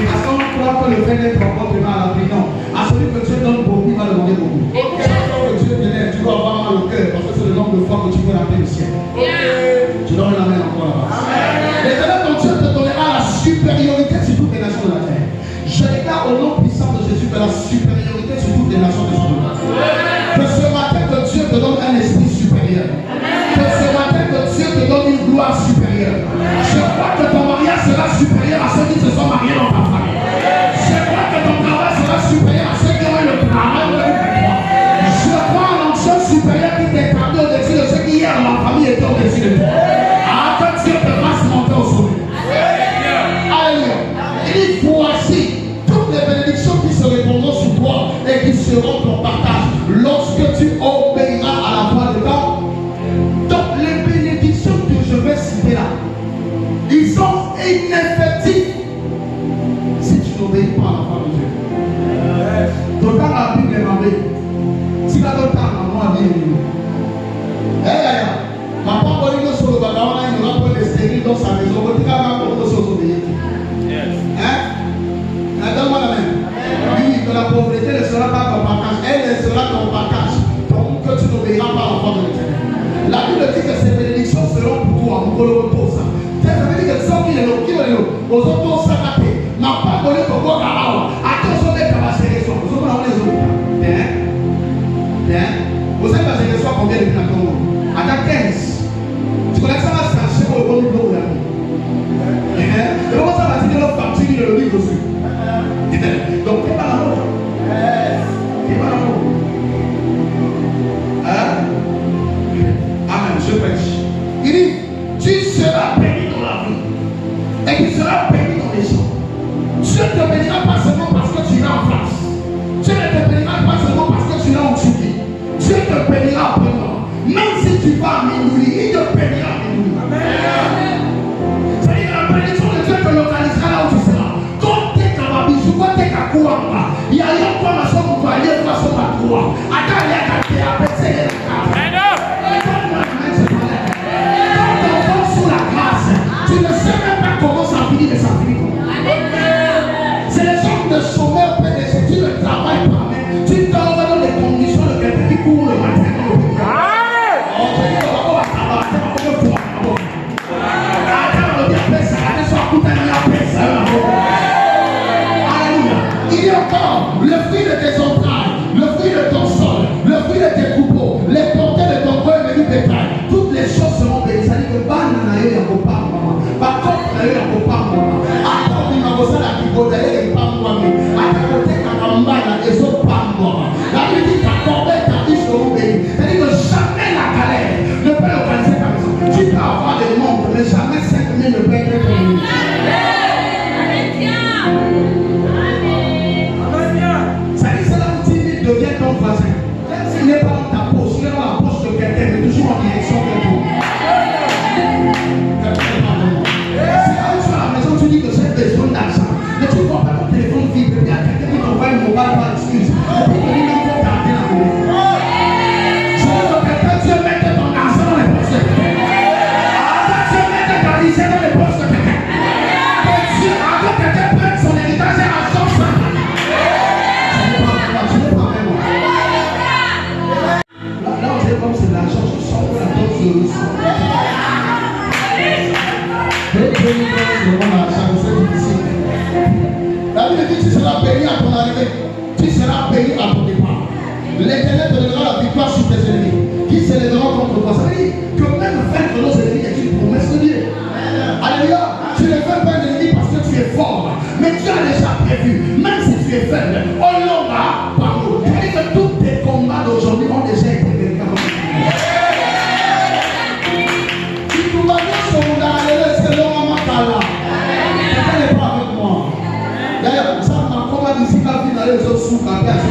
Parce qu'on croit que le fait d'être encore à la vie, non. À celui que Dieu donne beaucoup, il va demander beaucoup. Que Dieu t'élève, tu dois avoir mal au cœur, parce que c'est le nombre de fois que tu peux rappeler le ciel. Tu donnes la main encore là-bas. Maintenant, ton Dieu te donnera la supériorité sur toutes les nations de la terre. Je déclare au nom puissant de Jésus que la supériorité sur toutes les nations de la terre. Que ce matin, que Dieu te donne un esprit supérieur. Que ce matin, que Dieu te donne une gloire supérieure. Je crois que ton mariage sera supérieur à ceux qui se sont mariés dans ta famille. Je crois que ton travail sera supérieur à ceux qui ont eu le travail de toi. Je crois en l'onction supérieure qui t'est perdu au-dessus de ceux qui hier dans la famille étaient au-dessus de toi. Ah, que Dieu te fasse monter au sommet. Alléluia. Il dit, voici toutes les bénédictions qui se répondront sur toi et qui seront ton partage lorsque tu obéiras à la voix de God. Donc les bénédictions que je vais citer là, ils sont ineffectifs si tu n'obéis pas à la voix de Dieu. D'autant la Bible est demandée. Si la d'autant la maman a dit, ma parole est sur le bagage, il n'y aura pas de stérile dans sa maison. On va dire que choses obéir. Hein? Donne-moi la main. Oui, que la pauvreté ne sera pas ton partage. Elle sera ton partage. Donc que tu n'obéiras pas à la voix de l'Éternel. La Bible dit que ces bénédictions seront pour toi. Ça veut dire que 100 000 euros, qui veut dire, aux autres, ça va payer. Ma parole est pour toi, attention, les capacités sont. Vous avez les autres. Bien. Vous savez que j'ai reçu combien de temps? Attends, 15. Tu connais ça, va se cacher pour le bon niveau de la vie. Et comment ça va dire que l'autre partie, il le livre dessus. Donc, t'es pas là-haut. T'es pas là-haut. Hein? Amen, je prêche. Il dit, tu seras béni dans la vie. Et tu seras béni dans les gens. Dieu ne te bénira pas seulement parce que tu iras en France. Dieu ne te bénira pas seulement parce que tu iras en Turquie. Dieu te bénira vraiment. Même si tu vas à Minouli, il te bénira à Minouli. Amen. C'est-à-dire que la bénédiction de Dieu te localisera là où tu seras. Quand tu es à Mabisou, quand tu es à Kouamba, il y a un point à son pouvoir, il y a une façon à toi. Attends, il y a qu'à te appeler la carte. Tu ne sais même pas comment ça finit, mais ça finit comment. C'est les gens de chômeurs, PDG, tu ne travailles pas, mais tu tombes dans les conditions de quelqu'un qui court le matin. Il y a encore le fruit de tes entrailles, le fruit de ton sol, le fruit de tes troupeaux, les portées de ton corps et du bétail. Toutes les choses seront bénies. Ça dit que banana est un copain. Jamais la galère ne peut localiser ta maison. Tu peux avoir des nombres, mais jamais 5 000 ne peut être commis. Ça dit, c'est là où musique à finir les autres sous quand il y a ce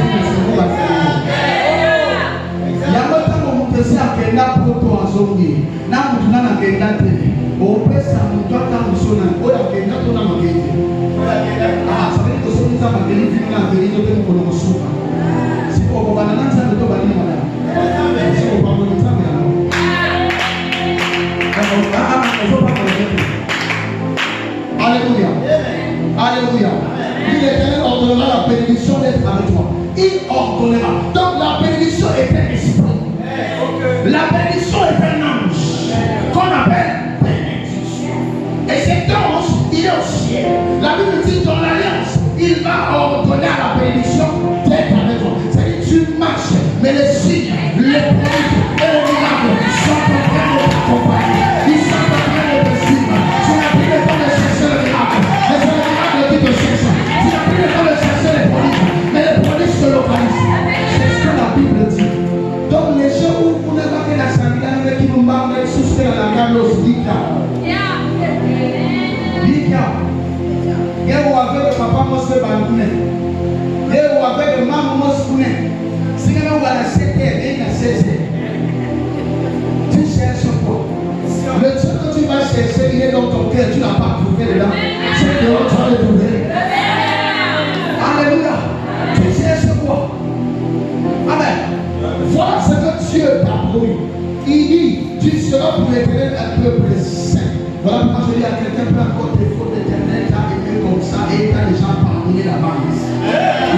que na poto azongi na mutu na ngenda te o pesa mutu ata musona o ya ngenda to na magete ça veut dire que ce qui ça mageli vient na vérité que nous connaissons si on va dans ça to bani mala si on va dans ça mais alléluia alléluia l'Éternel ordonnera la bénédiction d'être avec toi. Il ordonnera. Donc la bénédiction est un esprit. La bénédiction est un ange qu'on appelle bénédiction. Et cet ange, il est au ciel. La Bible dit dans l'alliance, il va ordonner à la bénédiction d'être avec toi. C'est-à-dire tu marches, mais les signes, les prodiges et les miracles sont en train de t'accompagner. Ils sont en train de te suivre. Tu n'as plus le temps de chercher le miracle. Mais c'est le miracle qui te cherche. Tu n'as plus le temps de chercher les prodiges. Mais les prodiges se localisent. C'est ce que la Bible dit. Donc les gens où vous n'avez pas que la santé qui nous marquent sous ce la galos dika. Dika. Et où avec le papa Mose Bandoune. Et où avec le maman Mose Kouné. Si on va la citer, et la citer. Tu cherches quoi? Le Dieu que tu vas chercher, il est dans ton cœur. Tu ne l'as pas trouvé dedans. C'est dehors, tu vas le trouver. Alléluia. Tu cherches quoi? Amen. Voilà ce que Dieu t'a promis. Il dit, tu seras pour l'Éternel un peuple saint. Voilà pourquoi je dis à quelqu'un, peu importe les fautes d'Éternel, t'as aimé comme ça et t'as déjà pardonné la base.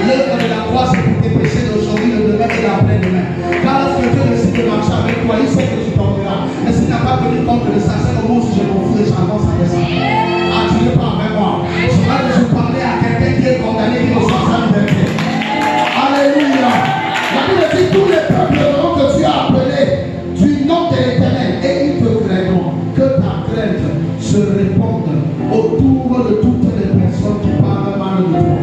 L'œuvre de la croix, c'est pour tes péchés d'aujourd'hui, le demain et l'après-demain. Car lorsque Dieu décide de marcher avec toi, il sait que tu tomberas. Mais s'il n'a pas tenu compte de ça, c'est le moment où je m'en fous et j'avance avec ça. Ah, tu ne parles avec moi. Je vais parler à quelqu'un qui est condamné, qui ne sent sa liberté. Alléluia. La Bible dit tous les peuples que tu as appelés du nom de l'Éternel et ils te craindront. Que ta crainte se répande autour de toutes les personnes qui parlent mal de toi.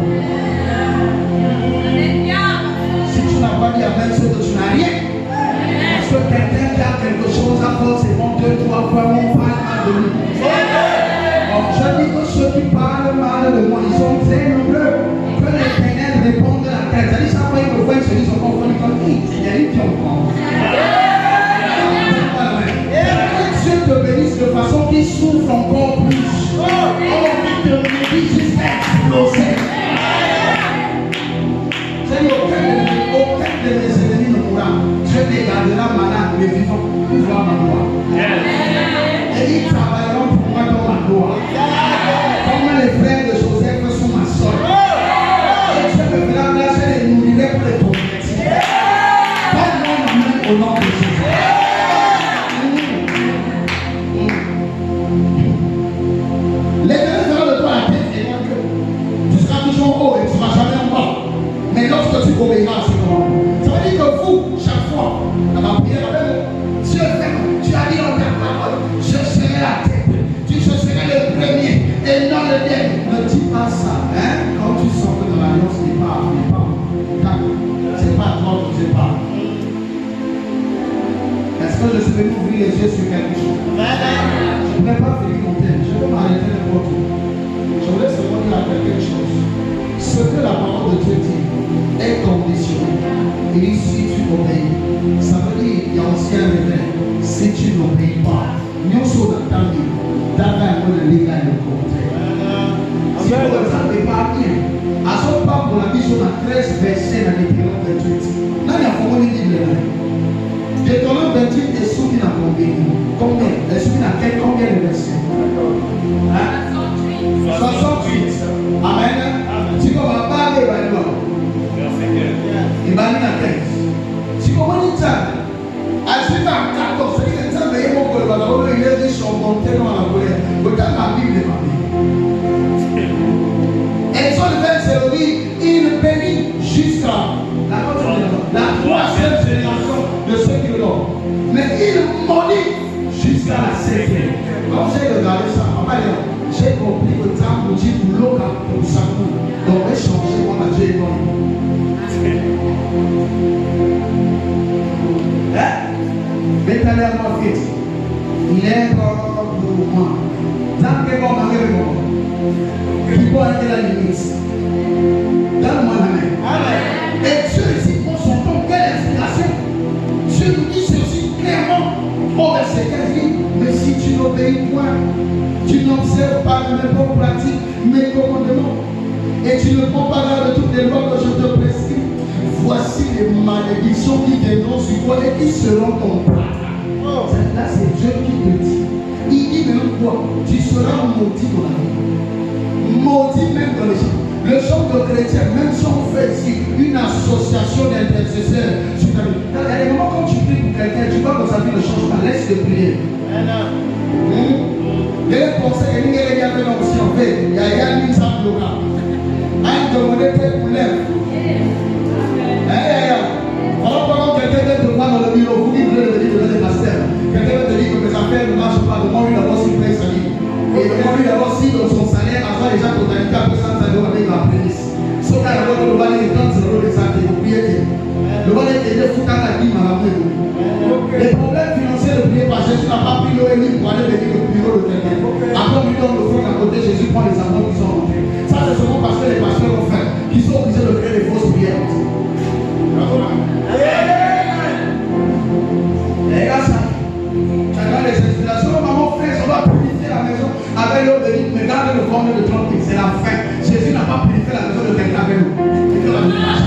Si tu n'as pas dit avec ce que tu n'as rien, parce que quelqu'un qui a quelque chose à faire, c'est bon, 2, 3 fois, on parle mal de lui. Or, je dis que ceux qui parlent mal de moi, ils sont très nombreux. Que l'Éternel réponde à la tête. C'est-à-dire, chaque fois qu'ils me voient, ils sont confondus comme qui? C'est Yannick qui en prend. Dieu te bénisse de façon qu'il souffre encore plus. Oh, il te bénisse jusqu'à exploser. C'est-à-dire, aucun de mes ennemis ne mourra. Dieu les gardera malades, mais vivants, pour voir ma gloire. Et ils travailleront pour moi dans ma gloire. Comme les frères de Joseph sont ma soeur. Et Dieu me fera placer les nourrirait pour les convertir. Pas moi-même au nom de Jésus. L'Éternel fera de toi la tête et non que tu seras toujours haut et tu ne seras jamais en bas. Mais lorsque tu obéiras à ce commandement, ça veut dire que vous, chaque fois, dans ma prière avec vous, Dieu fait, tu as dit dans ta parole, je serai la tête, je serai le premier et non le dernier. Ne dis pas ça, hein? Quand tu sens que dans l'alliance n'est pas, c'est pas toi que tu parles. Est-ce que je suis venu ouvrir les yeux sur quelque chose? Je ne voudrais pas finir mon thème, je vais m'arrêter n'importe où. Je voulais seulement dire à quelque chose. Ce que la parole de Dieu dit est conditionnel. Il dit si tu obéis. Ça veut dire il y a aussi un réveil. Si tu n'obéis pas, nous sommes dans ta vie. D'abord, on est légal le contraire. Si vous n'avez pas bien, à son pas pour la vie sur la 13 verset dans Deutéronome 28. Là, il y a vraiment une Bible là. Deutéronome 28 est soutenu à combien? Combien? Est soutenu à combien de versets? 68. Amen. Si on va parler, il va y avoir. Il va y avoir 15. Si on va dire ça, à ce temps 14, c'est-à-dire que ça va y avoir pour le ballon, il est riche en montagne dans la colère. Autant la Bible est ma vie. Et sur le verset, il bénit jusqu'à la troisième génération de ceux qui le donnent. Mais il maudit jusqu'à la 7e. Quand j'ai regardé ça, j'ai compris que temps pour dire pour l'eau pour ça. Donc, j'ai changé mon Dieu mais t'as l'air pas fait. Il est encore pour moi. Tant que bon, il peut aller à la limite. Dans tu ne prends pas garde de toutes les lois que je te prescris, voici les malédictions qui viendront sur toi et qui seront ton plat. Là, c'est Dieu qui te dit. Il dit même quoi? Tu seras maudit dans la vie. Maudit même dans les gens. Le genre de chrétien, même si on fait ici une association d'intercesseurs, il y a des moments quand tu pries pour quelqu'un, tu vois que sa vie ne change pas, laisse de prier. Il y a des conseils, il y a des gars qui ont aussi en fait, il y a une simple locale. Un demandé peut-être pour l'air. Alors pendant quelqu'un vient te voir dans le bureau, vous dites que vous devez venir de pasteur. Quelqu'un va te dire que mes affaires ne marchent pas, demande-lui d'abord s'il paye sa vie. Et demande-lui d'abord si dans son salaire, avant déjà totalité à 200 € avec la prémisse. Sauf qu'à l'abord, le bal est 30 € des actes, vous priez. Le bal est aidé, foutant la vie, ma maman. Les problèmes financiers ne priez pas. Jésus n'a pas pris l'eau et lui pour aller venir au bureau de quelqu'un. Après, on lui donne le front à côté, Jésus prend les enfants qui sont rentrés. Ça, c'est seulement parce que les pasteurs ont fait, qui sont obligés de créer des fausses prières. Les gars, ça, chacun les inspirations, maman fait, on va purifier la maison avec l'eau bénite, mais garde le corps de 30 000, c'est la fin. Jésus n'a pas purifié la maison de quelqu'un avec nous. C'est que la vie marche.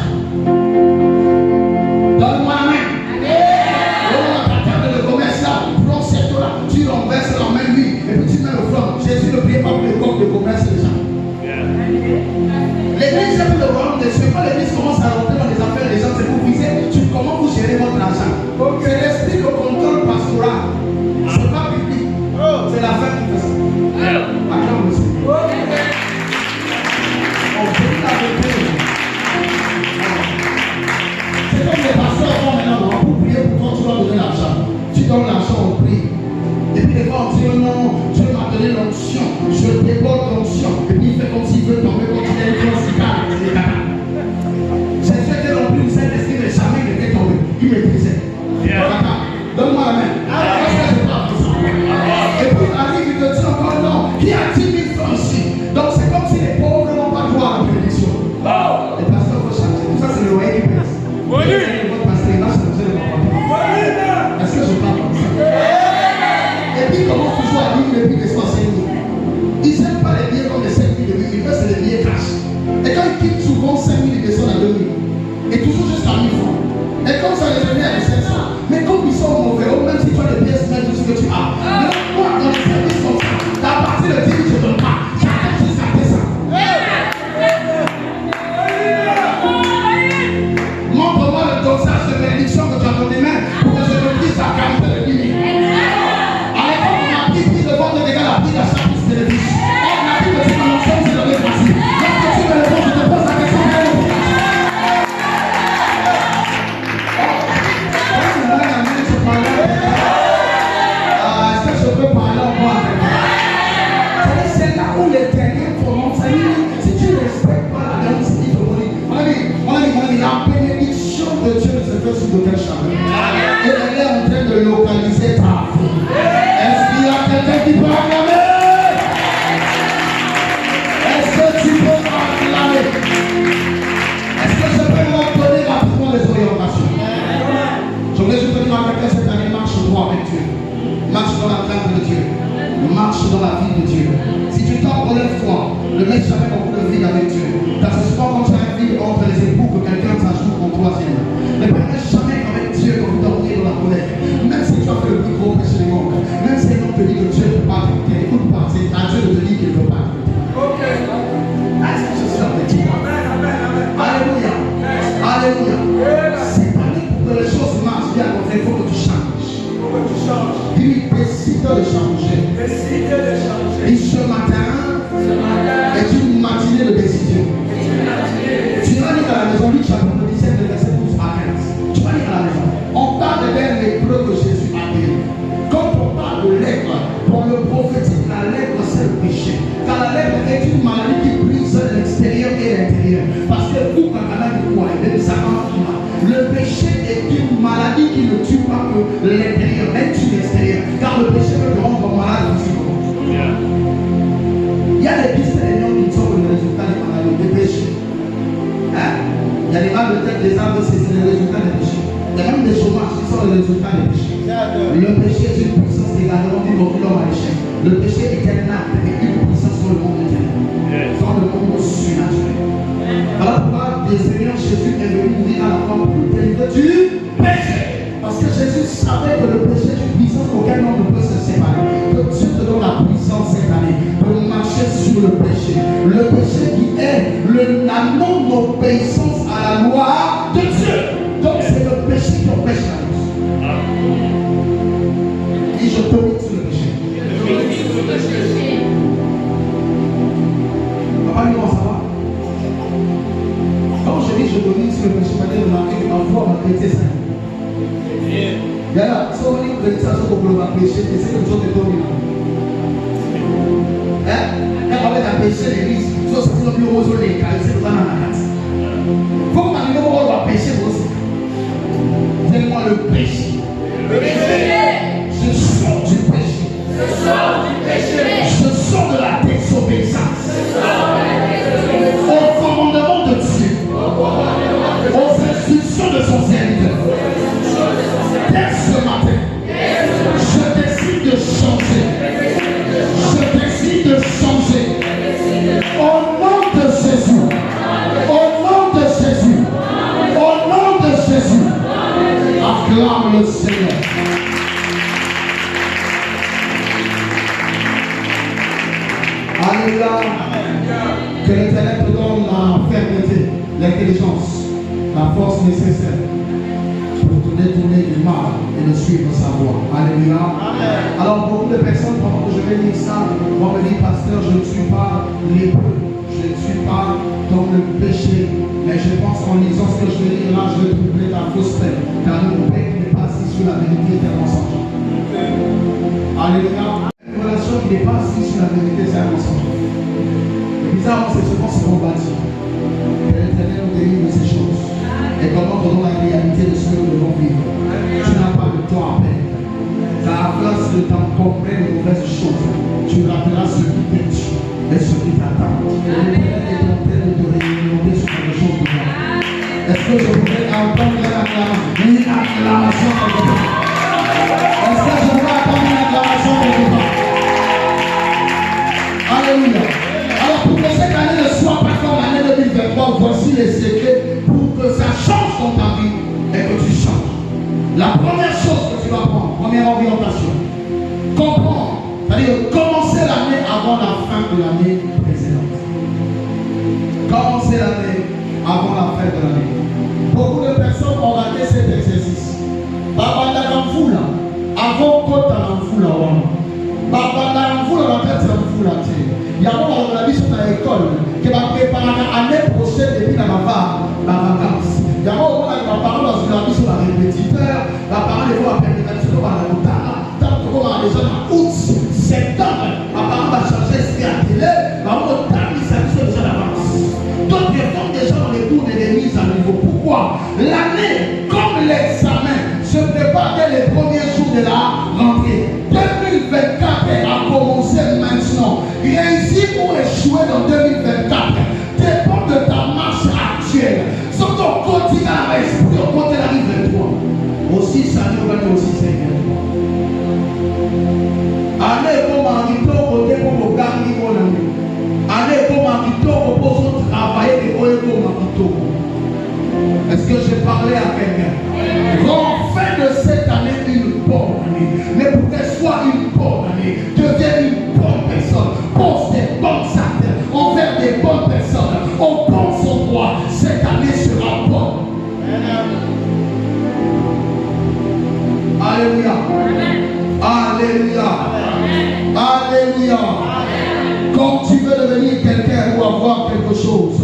Donne-moi la main. Oh, ta table de commerce là, prends cette eau là, tu renverses la main lui, et puis tu mets le front. Jésus ne prie pas pour les corps de commerce des gens. L'église c'est pour le royaume des cieux. Quand l'église commence à rentrer dans les affaires des gens, c'est pour viser comment vous gérez votre argent. C'est l'esprit de contrôle pastoral. C'est pas biblique. C'est la fin qui fait ça. Acclame le Seigneur. On prie la vérité. C'est comme les pasteurs font maintenant. Pour prier pour toi, tu dois donner l'argent. Tu donnes l'argent, on prie. Et puis des fois on dit non, Dieu m'a donné l'onction, je déborde l'onction. Et puis il fait comme s'il veut tomber quand il est crucifié. J'ai fait que non plus, Saint-Esprit n'est jamais quelqu'un tombé. Il méprisait. Donne-moi la main. Est-ce que je parle de ça? Et puis il arrive, il te dit encore non, qui a 10 000 francs ici. Donc c'est comme si les pauvres n'ont pas droit à la bénédiction. Les pasteurs vont changer. Tout ça c'est le royaume du prince. Votre pasteur, il va changer le moment. Est-ce que je parle comme ça? Et puis il commence toujours à vivre les billets de 65 000. Il n'aime pas les billets comme les 5 000 de 8 000, il fait c'est les billets cash. Et quand il quitte souvent 5 000, il descend à 2 000. Et toujours jusqu'à 1 000 francs. Et comme ça, les revenus à 500. Mais comme ils sont mauvais, même si tu as des pièces, même tout ce que tu as. Mais moi, dans les services comme ça, à partir de 10 000, je ne donne pas. J'attends jusqu'à 200. Montre-moi le dosage de bénédiction que tu as dans tes mains pour que je te dise à 40 de 10 000. De dégâts la vie d'achat plus bénéfice. On a vu que c'est dans l'ensemble, c'est dans les facile. Lorsque tu me réponds, je te pose la question. Est-ce que je peux parler encore avec toi? C'est là où l'éternel commence à dire, si tu ne respectes pas la langue, c'est dit mon ami, la bénédiction de Dieu ne se fait sur aucun chemin. Et elle est en train de localiser ta vie. Est-ce qu'il y a quelqu'un qui peut acclamer? Est-ce que tu peux acclamer? Est-ce que je peux leur donner rapidement les orientations? Je voulais juste dire à quelqu'un cette année, marche droit avec Dieu. Marche dans la crainte de Dieu. Marche dans la vie de Dieu. Si tu t'en relèves-toi, ne mets jamais beaucoup de vide avec Dieu. Parce que souvent quand tu as un vide entre les épaules que quelqu'un s'ajoute en troisième. Ne parlez jamais avec Dieu quand vous dormiez dans la colère. Même si tu as fait le plus gros péché du monde, même si l'homme te dit que Dieu ne peut pas t'écouter, écoute pas, c'est à Dieu de te dire qu'il ne peut pas t'écouter. Est-ce que je suis avec toi? Alléluia. Alléluia. C'est pas pour que les choses marchent bien, il faut que tu changes. Dis, décide de changer. Et ce matin est une matinée de décision. Tu vas lire à la maison, Luc chapitre 17, le verset 12 à 15. Tu vas lire à la maison. On parle d'un lépreux que Jésus a guéri. Quand on parle de lèpre, pour le prophétique, la lèpre c'est le péché. Car la lèpre est une maladie qui brise l'extérieur et l'intérieur. Parce que vous, quand on a dit quoi, le péché est une maladie qui ne tue pas que l'intérieur, mais tue l'extérieur. Car le péché peut te rendre malade physiquement. Il y a des pistes et des noms qui sont le résultat des maladies, des péchés. Hein? Il y a des mal de tête, des arbres, c'est le résultat des péchés. Il y a même des chômages qui sont le résultat des péchés. Le péché est une puissance également qui conduit l'homme à l'échec. Le péché est un acte et une puissance sur le monde éternel. Dans le monde surnaturel. le Seigneur Jésus est venu mourir à la croix pour nous délivrer du péché. Parce que Jésus savait que le péché est une puissance auquel on ne peut se séparer. Que Dieu te donne la puissance cette année de marcher sur le péché. Le péché qui est la non-obéissance à la loi de Dieu. Donc c'est le péché qui empêche la loi. Et je domine sur le péché. Papa, comment ça va? Quand je dis je domine sur le péché, c'est-à-dire que ma foi m'a pété ça. Il y a so many prédications pour le péché, et c'est que nous sommes dominants. Quand on a péché l'église, nous sommes plus aux autres, c'est pas dans la carte. Il faut qu'on arrive au péché aussi. Tellement le péché. Je sors du péché. Je sors de la désobéissance. Au commandement de Dieu. Aux instructions de son serviteur. Dès ce matin, je décide de changer. Je décide de changer. Au nom de Jésus. Au nom de Jésus. Au nom de Jésus. Acclame le Seigneur. Alléluia. Que l'Éternel te donne la fermeté, l'intelligence, la force nécessaire pour te détourner du mal et de suivre sa voie. Alléluia. Amen. Alors beaucoup de personnes, pendant que je vais lire ça, vont me dire, pasteur, je ne suis pas lépreux, je ne suis pas dans le péché, mais je pense qu'en lisant ce que je vais lire là, je vais trouver la fausse paix, car mon Père qui n'est pas assis sur la vérité éternellement sans Dieu. Alléluia. Une relation qui n'est pas assise sur la vérité éternellement sans Dieu. Bizarrement, c'est ce qu'on se combattit. Que l'Éternel nous délivre de ces choses. Et comment nous donnons la réalité de ce que nous devons vivre. Tu n'as pas le temps à perdre. Car à place de t'encombrer de mauvaises choses, tu rappelleras ce qui t'est et ce qui t'attend. L'Éternel est en train de te réunir sur quelque chose de toi. Est-ce que je pourrais entendre une acclamation quelque part? Est-ce que je pourrais entendre une acclamation quelque part? Alléluia. Alors pour que cette année ne soit pas comme l'année 2023, voici les secrets pour que ça change dans ta vie et que tu changes. La première chose que tu vas prendre, première orientation, comprendre, c'est-à-dire commencer l'année avant la fin de l'année précédente. Commencer l'année avant la fin de l'année. Beaucoup de personnes ont raté cet exercice. Baba Nagamfula, avant Kota Namfula Wama. Baba Nagamfula, la tête Namfula. Il y a un la vie sur l'école qui va préparer l'année prochaine depuis la vacances. Il y a un moment qui va parler dans une vie sur la répétiteur, va parler des fois à pénétration par la montagne, tant que on a déjà en août, septembre, apparemment va changer ce qu'il y a à télé, va monter sa vie déjà d'avance. Donc ils font déjà dans les cours de remise à niveau. Pourquoi? L'année, comme l'examen, se prépare dès les premiers jours de la rentrée. 2024 a commencé maintenant. Réussir ou échouer dans 2024 dépend de ta marche actuelle. Sans ton quotidien à l'esprit, au côté arrive vers toi. Aussi, ça nous va aussi Seigneur. Allez, comme un rito, côté pour gagner mon ami. Allez, comme un rito, pour travailler et pour comme un rito. Est-ce que j'ai parlé à quelqu'un? Refais de cette année une bonne année. Mais pour qu'elle soit une bonne année, devienne une bonne personne. Pose des bonnes actes envers des bonnes personnes. On pense en toi. Cette année sera bonne. Alléluia. Alléluia. Alléluia. Quand tu veux devenir quelqu'un ou avoir quelque chose,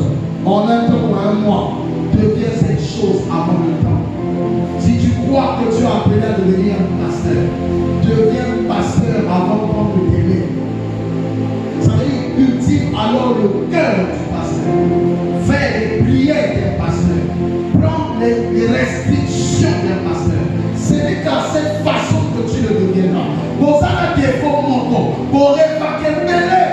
en un temps ou un mois, deviens cette chose avant le temps. Si tu crois que tu as appelé à devenir un pasteur, deviens pasteur avant de prendre le délai. Ça veut dire cultive alors le cœur du pasteur. Fais les prières d'un pasteur. Prends les restrictions d'un pasteur. Ce n'est qu'à cette façon que tu le deviendras. Vous avez des faux montants. Vous répaquez le délai.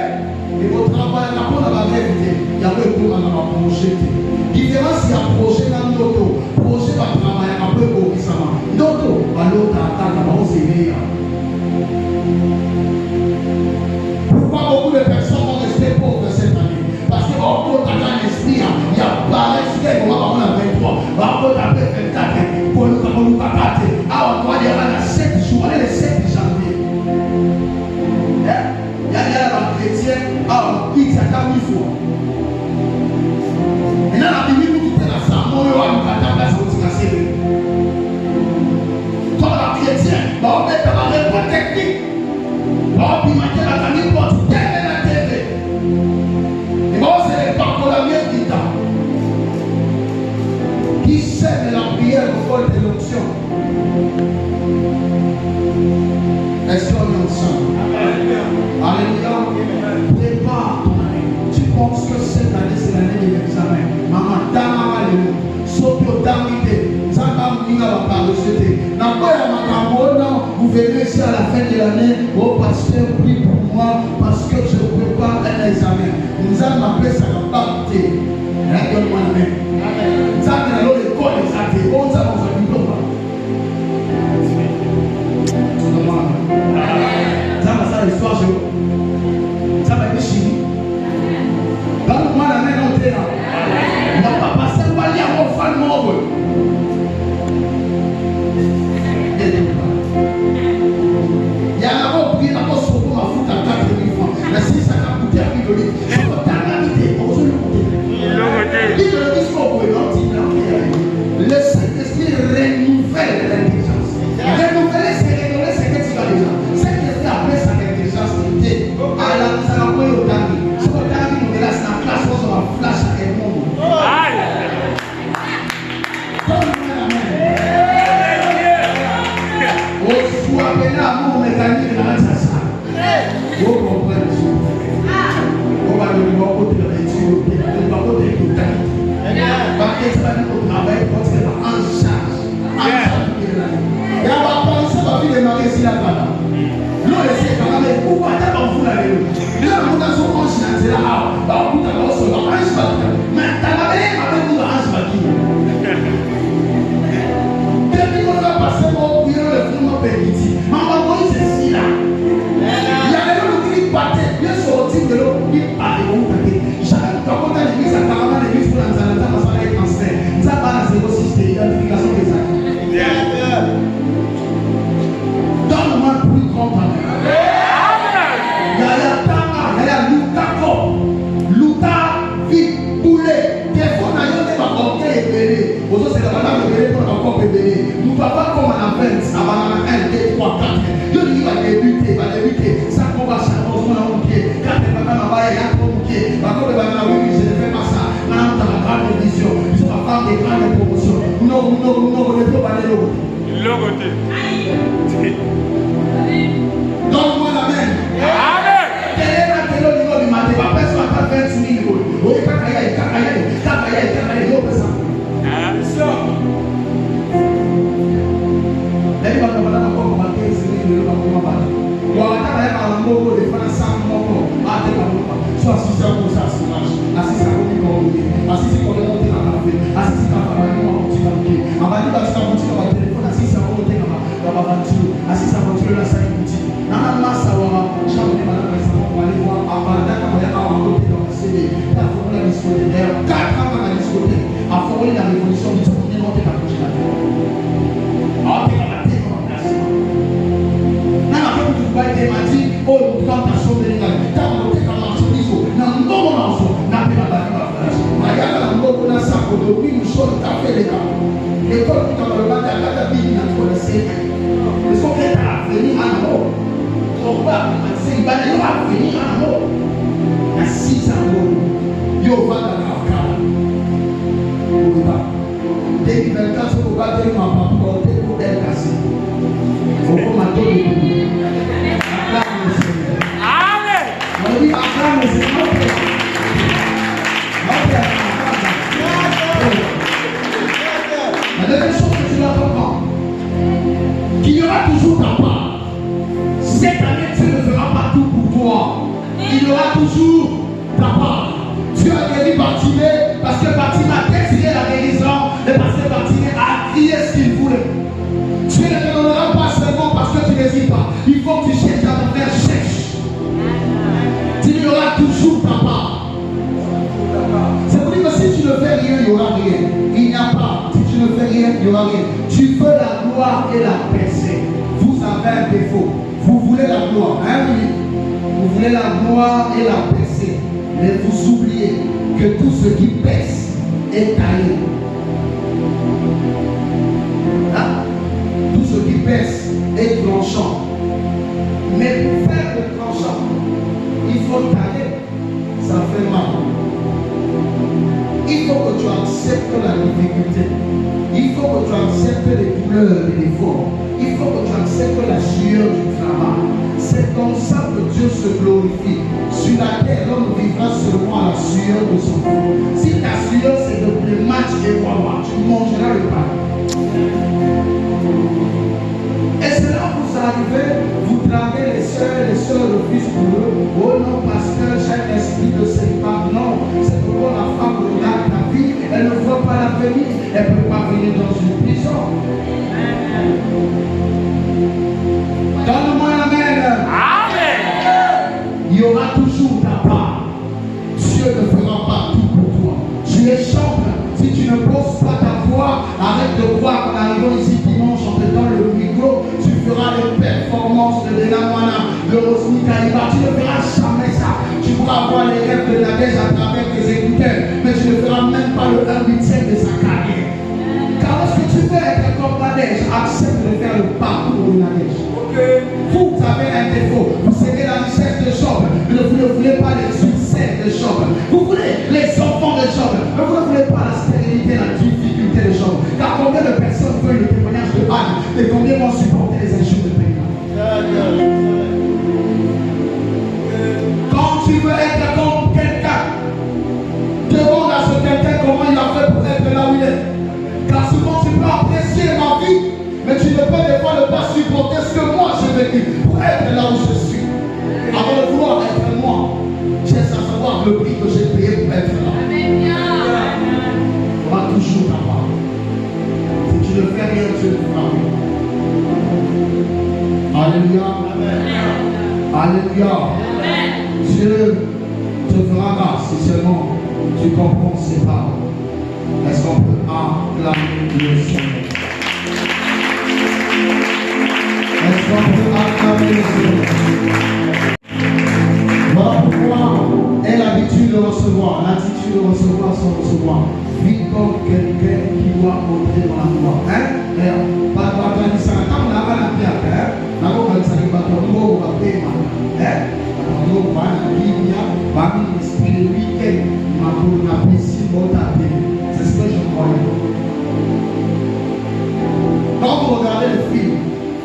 Et votre travail, la bonne vérité, il y a un peu dans la projet. Différence, il y a un projet dans l'auto. Projet va travailler un peu pour qui ça va. L'auto, à l'autre, à la base, c'est meilleur. Pourquoi beaucoup de personnes vont rester pauvres cette année? Parce qu'en d'autres, dans l'esprit, il y a paresse qui est sais, mais la prière vole de l'onction. Est-ce qu'on est ensemble? Alléluia. Prépare ton année. Tu penses que cette année, c'est l'année de l'examen. Maman, dama le soto damité. Ça va venir à la parole. Vous verrez ici à la fin de l'année, oh pasteur, prie pour moi parce que je prépare un examen. Nous allons appeler ça la baptême. Donne-moi la main. Nous allons aller à l'école des athées. On s'en va faire du diplôme. Ça va ça l'histoire, ça va être chimie. Donne-moi la main, on est là. On va pas passer par là, on va faire le monde. Il y a d'abord prié, d'abord sur ma fout à 4 000 francs. Mais si ça a coûté à 1 000 $, je peux t'arrêter. On se le côté. Dis le discours pour le Saint-Esprit renouvelle l'intelligence. Renouveler, c'est rénover ce que tu as déjà. Saint-Esprit après sa intelligence, c'est alors ça va pas au dernier. Ce qu'on a dit, nous laisse la classe, on va flash à un monde. L'amour mécanique de la ça. Vous comprenez ça. On va le voir côté de l'étude, on va côté de l'Italie. Parce que ça va nous travailler parce que en charge. Il y a pas pensé à vie de Marie ici là-bas. Nous laissez quand même pourquoi d'abord vous l'avez. Là nous dans son conscience là, bah vous t'avez aussi la hanche battue. Mais t'as la belle avec nous la hanche battue. Depuis qu'on a passé mon prière le fond petit. Maman Moïse est ici là. Il y a des gens qui battaient bien sorti de l'eau, qui parlaient au côté. J'arrive quand on a l'église à Carama, l'église pour la Zalata, parce qu'on a été cancer. Ça va à 06 d'identification des actes. Donne-moi plus comprendre. Il y a Tama, il y a Luka, vite, poulet. Des fois, on a eu des papons qui est belé. Aux autres, c'est la madame de belé pour le papon belé. Nous ne pouvons pas comme on a 20, avant 1, 2, 3, 4. Dieu dit va débuter. Ça combat ça, on se met à mon pied. Quand les mamans va y aller à mon pied. Par contre, oui, je ne fais pas ça. Maintenant, tu as la grande vision. Tu vas faire des grandes promotions. Non, on ne peut pas aller l'autre. Donne-moi la main. Amen. Quel est la niveau du matin? Ma personne a 20 000 €. Oui, kakaïa, la révolution du premier monté par le il m'a dit, oh, nous avons ta sauvé les gars. T'as monté comme un chorizo. Non, non, n'a pas la flash. Regarde la mot qu'on a ça pour le oui, nous sommes ta fait les gars. L'école qui t'a le bas de la vie, il a trop laissé. Parce qu'on est à venir à mort. On va, c'est une balle, il va venir à mort. Il y a 6 ans. Il va dans la carte. On va. 2024, on va dire, on va porter pour elle casser. On va mater le boulot. Oui, acclame le Seigneur. La deuxième chose que tu dois comprendre, qu'il y aura toujours ta part. Cette année, tu ne feras pas tout pour toi. Il y aura toujours ta part. Tu as guéri Bartimée parce que Bartimée a désiré la guérison et parce que Bartimée a crié ce qu'il voulait. Tu ne te donneras pas seulement parce que tu n'hésites pas. Il faut que tu cherches à ton frère, cherche. Il y aura toujours ta part. C'est pour dire que si tu ne fais rien, il n'y aura rien. Il n'y a pas. Si tu ne fais rien, il n'y aura rien. Tu veux la gloire et la percée. Vous avez un défaut. Vous voulez la gloire. Hein, oui. Vous voulez la gloire et la percée. Mais vous oubliez que tout ce qui pèse est taillé. Hein? Tout ce qui pèse est tranchant. Mais pour faire le tranchant, il faut tailler, ça fait mal. Il faut que tu acceptes acceptes la difficulté. Il faut que tu acceptes les douleurs et les efforts. Il faut que tu acceptes la sueur du travail. C'est comme ça que Dieu se glorifie. Sur la terre, l'homme vivra seulement à la sueur de son corps. Si ta sueur c'est de match et wawa, tu mangeras le pain. Et c'est là que vous arrivez, vous draguez les soeurs de fils pour eux. Oh non, pasteur, j'ai un esprit de célibat. Non, c'est que quand la femme regarde ta vie, elle ne voit pas l'avenir. Elle ne peut pas venir dans une prison. Donne-moi l'amen. Amen. Il y aura toujours ta part. Dieu ne fera pas tout pour toi. Tu es chambre. Si tu ne poses pas ta voix, arrête de croire qu'en arrivant ici dimanche en mettant le micro, tu feras les performances de Denamoana, de Rosny Kaliba. Tu ne feras jamais ça. Tu pourras avoir les rêves de Nadège à travers tes écouteurs, mais tu ne feras même pas le 1/8 de sa carrière. Car lorsque tu veux être comme Nadège, accepte de faire le parcours de Nadège. Vous avez un défaut. Vous aimez la richesse de Job, mais vous ne voulez pas les succès de Job. Vous voulez les enfants de Job, mais vous ne voulez pas la stérilité, la difficulté de Job. Car combien de personnes veulent le témoignage de Anne et combien vont supporter les injures de Pékin? Quand tu veux être comme quelqu'un, demande à ce quelqu'un comment il a fait pour être là où il est. Car souvent tu peux apprécier ma vie, mais tu ne peux des fois ne pas supporter ce que moi j'ai vécu pour être là où je suis. Avant de vouloir être moi, j'ai à savoir le prix que j'ai payé pour être là. On va toujours t'avoir. Si tu ne fais rien, Dieu ne fera rien. Alléluia. Alléluia. Dieu te fera grâce si seulement tu comprends ses paroles. Est-ce qu'on peut acclamer le Seigneur? Est-ce qu'on peut acclamer le Seigneur? Voilà pourquoi elle a l'habitude de recevoir, l'attitude de recevoir sans recevoir. Vite comme quelqu'un qui doit entrer dans la foi. Hein? Pas de ça. Quand on a pas la pierre, on va dire que on va payer. On va dire l'esprit de week-end. On a apprécié votre appel. C'est ce que je croyais. Quand vous regardez les films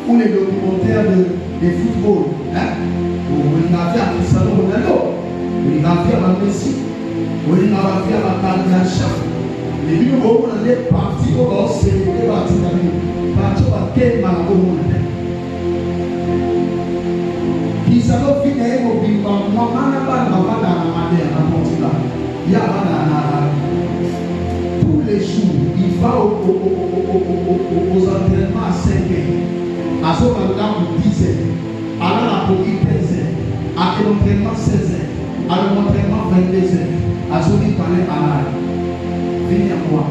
ou les documentaires de football, on a vu à Cristiano Ronaldo, on a vu à Messi, on a vu à Kardashian. Les vidéos où on est parti au célébrer parti à quel mal au monde. Cristiano finit au bilan, non, il y a tous les jours, il va aux entraînements à 5 heures, à ce moment-là, 10 heures, à la police 13 heures, à l'entraînement 16 heures, à l'entraînement 22 heures, à ce moment-là, à la venir à moi.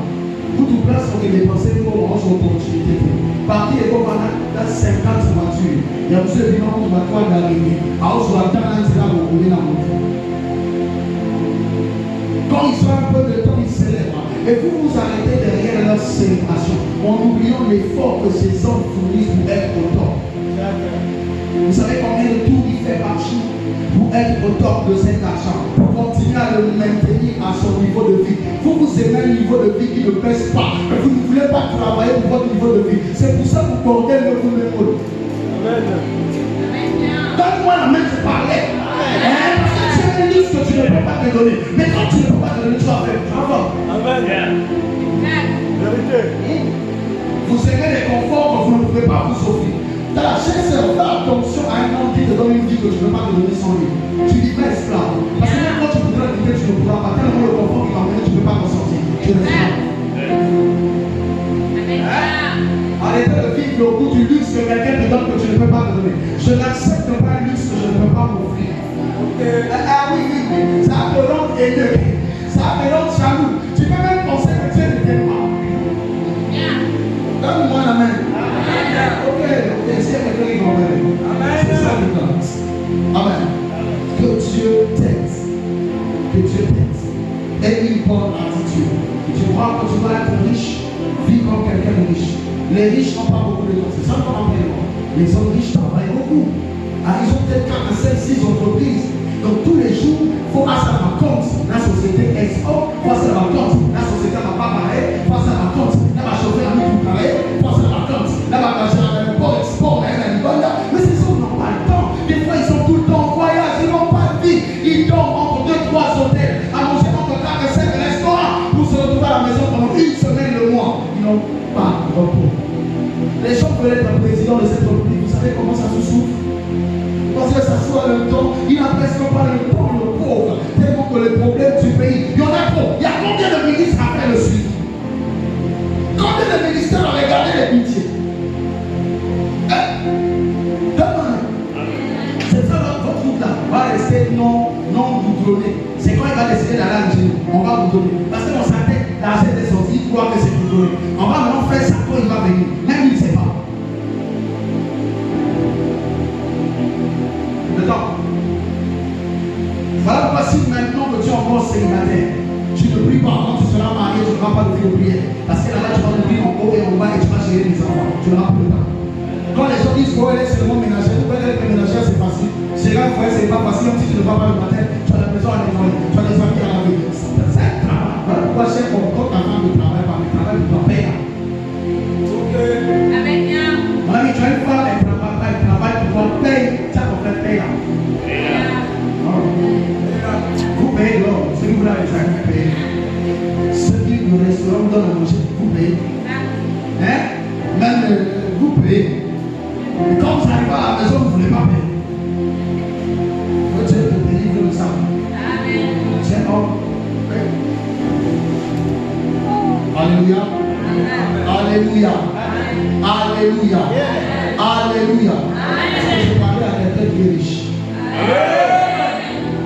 Vous tout place, on est dépensé pour avoir son opportunité. Parti et comme on a 50 voitures, il y a plusieurs gens qui vont pouvoir arriver. Alors, sur la table, c'est là où on est dans le monde. Quand ils sont un peu de temps, ils célèbrent. Et vous vous arrêtez derrière leur célébration en oubliant l'effort que ces hommes fournissent pour être au top. Vous savez combien de tours il fait par jour pour être au top de cet argent, pour continuer à le maintenir à son niveau de vie. Vous aimez un niveau de vie qui ne baisse pas, mais vous ne voulez pas travailler pour votre niveau de vie. C'est pour ça que vous portez le vous-même. Donne-moi la main, je parlais. C'est un livre que tu ne peux pas te donner. Mais quand tu ne peux pas te donner, tu vas faire travail. Amen. Vous aimez les conforts que vous ne pouvez pas vous offrir. Dans la chaîne, fais attention à un homme qui te donne une vie que tu ne peux pas te donner sans lui. Tu dis pas esclave. Parce que même quand tu voudrais quitter, tu ne pourras pas. Tellement le confort qui va venir, tu ne peux pas t'en sortir. Tu ne sais pas. Arrêtez de vivre au bout du luxe que quelqu'un te donne que tu ne peux pas te donner. Je n'accepte pas un luxe que je ne peux pas m'offrir. Ah oui, ça te rend haineux. Ça te rend jaloux. Tu peux même penser que Dieu ne t'aime pas. Donne-moi la main. Ok, c'est quelqu'un qui comprend. C'est ça le temps. Amen. Que Dieu t'aide. Que Dieu t'aide. Et une bonne attitude. Tu crois que tu vas être riche, vis comme quelqu'un de riche. Les riches n'ont pas beaucoup de temps. C'est ça qu'on appelle. Les hommes riches travaillent beaucoup. Ils ont peut-être 4, 5, 6 entreprises. Donc tous les jours, il faut passer à ma compte. La société SO, passer à ma compte. La société n'a pas président de cette république, vous savez comment ça se souffre? Parce que ça soit le temps, il n'a presque pas le temps, le pauvre, tellement que les problèmes du pays, il y en a trop. Il y a combien de ministres à faire le suivi? Combien de ministères à regarder les budgets? Demain, c'est ça votre route là, on va rester non boutronné. C'est quand il va décider d'aller à l'ingénieur, on va boutronner. Parce que dans sa tête, l'argent est sorti, il croit que c'est boutronné. On va maintenant faire ça quand il va venir, même il ne sait pas. Voilà pourquoi si maintenant que tu es encore célibataire, tu ne pries pas, quand tu seras marié, tu ne vas pas lever de prière. Parce que là-bas, tu vas ouvrir en haut et en bas et tu vas gérer les enfants. Tu n'auras plus le temps. Quand les gens disent qu'elle est seulement ménagère, vous être ménagère, c'est facile. C'est là, c'est pas facile, même si tu ne vas pas le matin, tu as la maison à nettoyer, tu as les familles à laver. C'est un travail. Voilà pourquoi c'est quand ta femme ne travaille pas, mais travaille, tu dois payer. Mon ami, tu as une femme, elle travaille, tu dois payer. Tu as ton frère paye. Vous payez l'or, ce que vous l'avez payé. Ceux qui nous restaurant donnent à manger, vous payez. Hein? Même vous payez. Et quand vous arrivez à la maison, vous ne voulez pas payer. Que Dieu te délivre de ça. C'est bon. Alléluia. Alléluia. Alléluia. Alléluia. Est-ce que je parlais à quelqu'un qui est riche?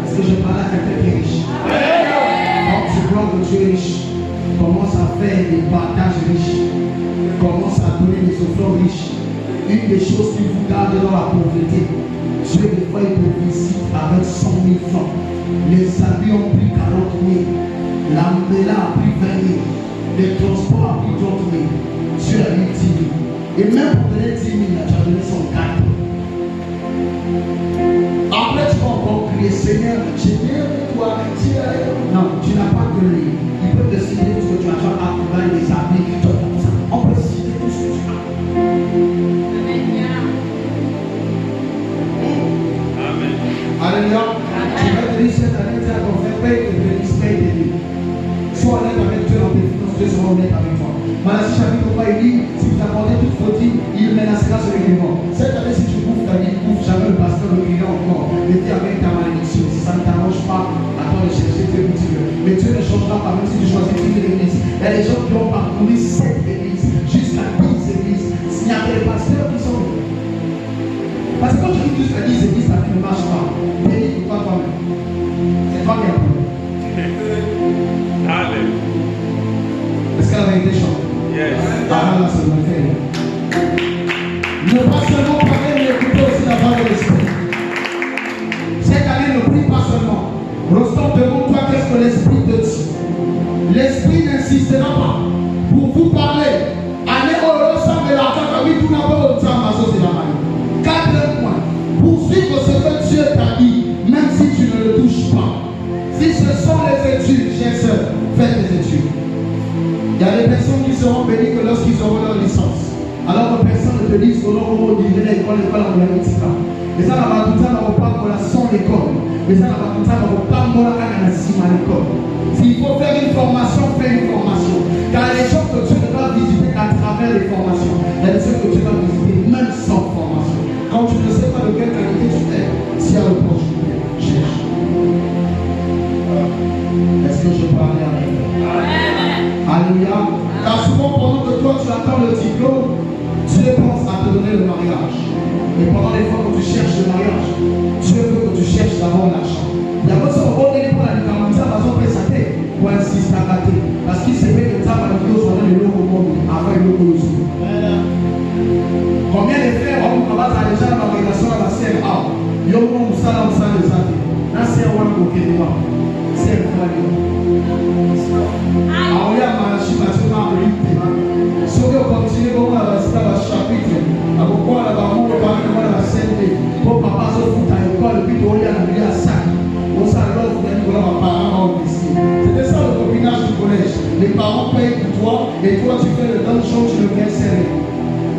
Est-ce que je parle à quelqu'un qui est riche? Quand tu crois que tu es riche, commence à faire des partages riches, commence à donner des offrandes riches. Une des choses qui vous garde dans la pauvreté, Dieu des fois il te visite avec 100 000 francs. Les habits ont pris 40 000, la méla a pris 20 000, les transports a pris 30 000. Dieu a mis 10 000. Et même pour donner 10 000, tu as donné 104 000. Après, tu vas encore crier, Seigneur, j'ai bien de toi. Non, tu n'as pas que lui. Il peut te citer tout ce que tu as fait, les habits, tout ça. On peut citer tout ce que tu as. Amen. Alléluia. Tu vas te dire cette année, tu as ton frère, paye tes bénéfices, paye tes livres. Sois honnête avec Dieu dans tes finances, Dieu sera honnête avec toi. Malachi chapitre 3, il dit, si vous apportez toute fautille, il menacera sur les gréements. Cette année, si tu bouffes ta vie, bouffe jamais le pasteur le grillon encore. Mais dis avec ta malédiction. Si ça ne t'arrange pas, attends de chercher Dieu pour Dieu. Mais Dieu ne changera pas, même si tu choisis une église. Il y a des gens qui ont parcouru 7 églises, jusqu'à 10 églises. Il y a des pasteurs qui sont. Parce que quand tu quittes jusqu'à 10 églises, ta vie ne marche pas. Bénis pour toi toi-même. C'est toi qui as problème. Alléluia. Est-ce que la vérité change? Yes. Ah là, c'est mon frère. Ne pas seulement parler, mais écouter aussi la voix de l'esprit. Cette année, ne prie pas seulement. Restaure devant toi qu'est-ce que l'esprit te dit. L'esprit n'insistera pas pour vous parler. Année au ressemble de la cacahuète, tout n'a pas au temps, c'est la main. 4 points. Poursuivre ce que Dieu t'a dit, même si tu ne le touches pas. Si ce sont les études, chers sœurs, faites les études. Il y a des personnes qui seront bénies que lorsqu'ils auront leur licence. Alors que personne ne te dise que l'on va dire l'école, on ne dit pas. Mais ça n'a pas tout ça, on va pas sans l'école. Mais ça n'a pas tout ça, on va pas à l'école. S'il faut faire une formation, fais une formation. Car les gens que tu ne vas visiter à travers les formations, il y a des choses que tu vas visiter même sans formation. Quand tu ne sais pas de quelle qualité tu es, s'il y a le proche, cherche. Est-ce que je peux aller avec toi? Alléluia. Car souvent, pendant que toi tu attends le diplôme, Dieu pense à te donner le mariage. Et pendant les fois que tu cherches le mariage, Dieu veut que tu cherches d'abord l'argent. Il y a besoin de donner pour la liberté, ça va se présenter pour insister à gâter. Parce qu'il sait que ça va nous donner le lot au monde avant le lot au monde. Combien de frères ont travaillé déjà dans la relation à la CMA? Ils ont ça dans le sang de santé. Là, c'est un peu de moi. C'est un peu alors, il y a Malachi maintenant en ligne. Si on continue comme on a le chapitre, à pourquoi la maman va parler de la CND, pour papa se fout à l'école, puis on y a la sac. On s'alloge, on va parents ici. C'était ça le copinage du collège. Les parents payent pour toi, et toi tu fais le dungeon, tu le viens serrer.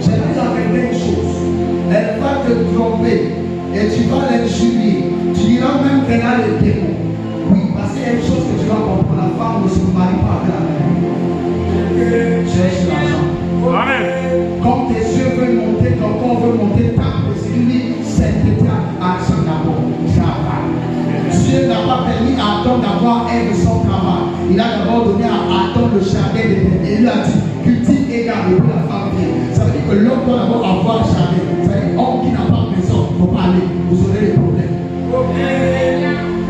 J'ai dit à quelqu'un une chose. Elle va te tromper, et tu vas l'injurier. Tu diras même qu'elle a les démons. Oui, parce qu'il y a une chose que tu vas comprendre, la femme ne se marie pas avec la mère. Cherche l'argent. Amen. Quand tes yeux veulent monter, ton corps Bible a dit, cultive égale et puis la femme vient. Ça veut dire que l'homme doit d'abord avoir jamais. Ça veut dire homme qui n'a pas de maison, il ne faut pas aller. Vous aurez des problèmes.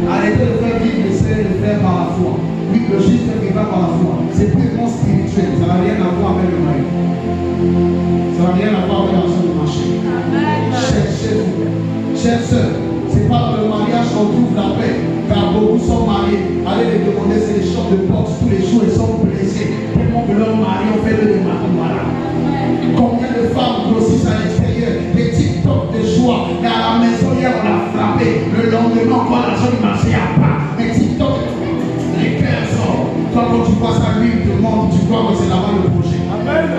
Arrêtez de faire vivre les sœurs et de faire par la foi. Oui, le juste vivra par la foi. C'est purement spirituel. Ça n'a rien à voir avec le mari. Ça n'a rien à voir avec l'argent du marché. Cherchez-vous. Chers sœurs, c'est pas dans le mariage qu'on trouve la paix. Car beaucoup sont mariés. Allez les demander, c'est les champs de boxe tous les jours, ils sont blessés. Tellement que leurs maris ont fait des malades. Combien de femmes grossissent à l'extérieur, des TikTok de joie, mais à la maison hier on l'a frappé, le lendemain encore l'argent du marché à part. Mais TikTok, les cœurs sortent. Toi quand tu vois ça, lui il te montre, tu crois que c'est là-bas le projet. Amen.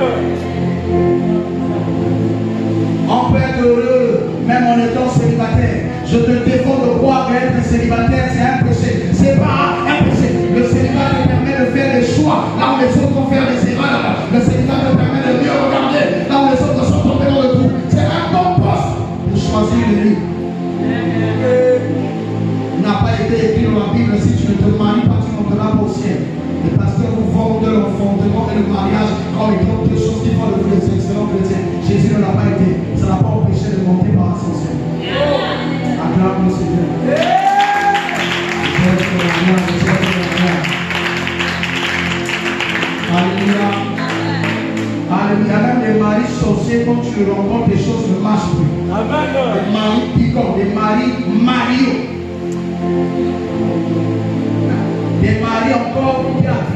On peut être heureux, même en étant célibataire. Je te défends de croire qu'être célibataire c'est un péché. C'est pas un péché. Le célibat te permet de faire des choix. Là où les autres vont faire des erreurs. Le célibat te permet de mieux regarder. Là où les autres sont tombés dans le trou. C'est un bon poste pour choisir le lit. Il n'a pas été écrit dans la Bible, si tu ne te maries pas, tu monteras au ciel. Les pasteurs vous vendent l'enfantement et le mariage comme les autres choses qui font de vous les excellents chrétiens. Jésus ne l'a pas été. Ça n'a pas empêché de monter par l'ascension. Acclame le Seigneur. Alléluia. Alléluia. Même les maris sorciers, quand tu le rencontres, les choses ne marchent plus. Des maris piquants, des maris marios. Des maris encore,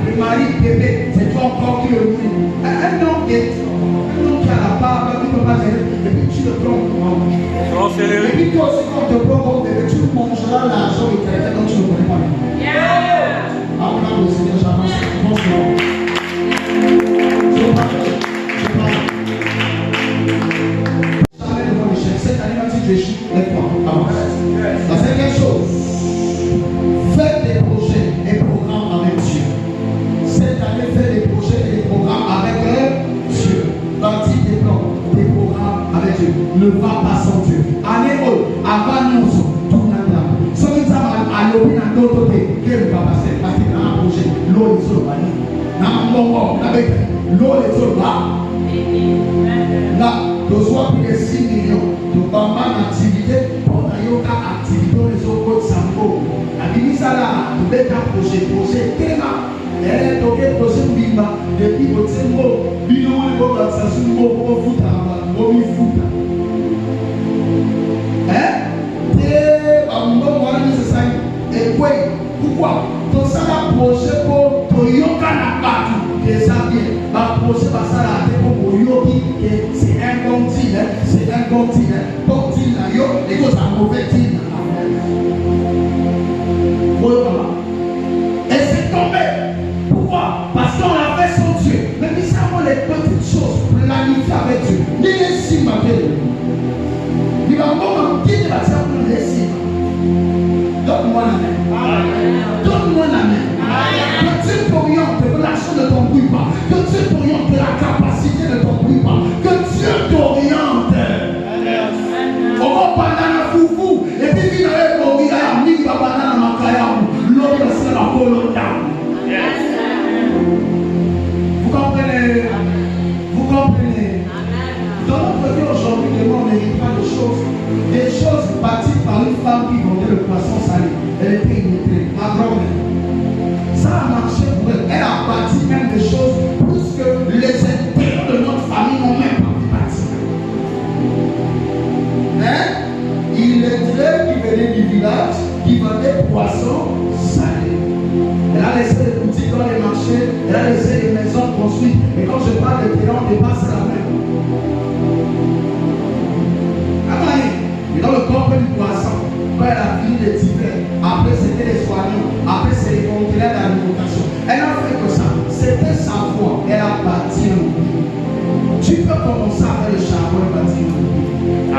des maris bébés, c'est toi encore qui le dis. Un homme qui a la barbe, qui ne peut pas gérer, et puis tu le prends. Et puis toi aussi, quand tu te prends comme bébé, tu mangeras l'argent de quelqu'un dont tu ne connais pas. Acclame le Seigneur, j'avance. Bonsoir. Je parle. Jamais devant l'échec. Cette année, même si tu échoues, lève-toi. Avance. La cinquième chose, faites des projets et programmes avec Dieu. Cette année, faites des projets et des programmes avec Dieu. Bâtis des plans, des programmes avec Dieu. Ne va pas sans Dieu. Année haute, avant nous, tout le monde. Si nous avons à l'eau, dans d'autres côtés, qu'est-ce qui va passer? Parce qu'il y a un projet, l'eau est sur le panier. L'eau est sur le bas. Là, nous sommes plus de 6 millions de bambas d'activité pour la activité les autres Sambo. La ministre là, nous mettons un projet tellement. Elle est toquée projet Bimba, depuis votre symbole, Bino et votre assassin, pour foutre pour lui foutre. Hein? Et voilà, c'est ça. Et quoi? Pourquoi? Donc ça va projet pour Toyoka na partout. Des amis, va projet va ça là pour Yoki. C'est un continent, c'est un continent. Continent yo, et que ça mauvais continent. Et c'est tombé. Pourquoi? Parce qu'on a fait son Dieu. Mais nous savons les petites choses planifiées avec Dieu. Ni les signes matériels. Il va comment qui va dire pour les signes. Donne-moi la main. Donne-moi la main. Que Dieu t'oriente de l'action de ton bruit pas. Que Dieu t'oriente de la capacité de ton bruit pas. Que Dieu t'oriente. On va banana foufou. Et puis il va mourir à mi va banana makaya. L'autre c'est la colonne. Vous comprenez? Vous comprenez? Dans notre vie aujourd'hui, le monde n'hérite pas de choses. Des choses bâties par une femme qui vendait le poisson salé. Elle était illettrée, ma grand-mère. Ça a marché pour elle. Elle a bâti même des choses plus que les intérêts de notre famille n'ont même pas pu bâtir. Mais il est vrai qui venait du village, qui vendait poisson salé. Elle a laissé des boutiques dans les marchés, elle a laissé des maisons construites. Et quand je parle de terrain, on dépasse la même. Dans le corps du poisson, quand elle a fini les divers, après c'était les soignants, après c'est les conteneurs d'alimentation. Elle a fait que ça, c'était sa foi, elle a bâti un pays. Tu peux commencer avec le charbon et bâtir un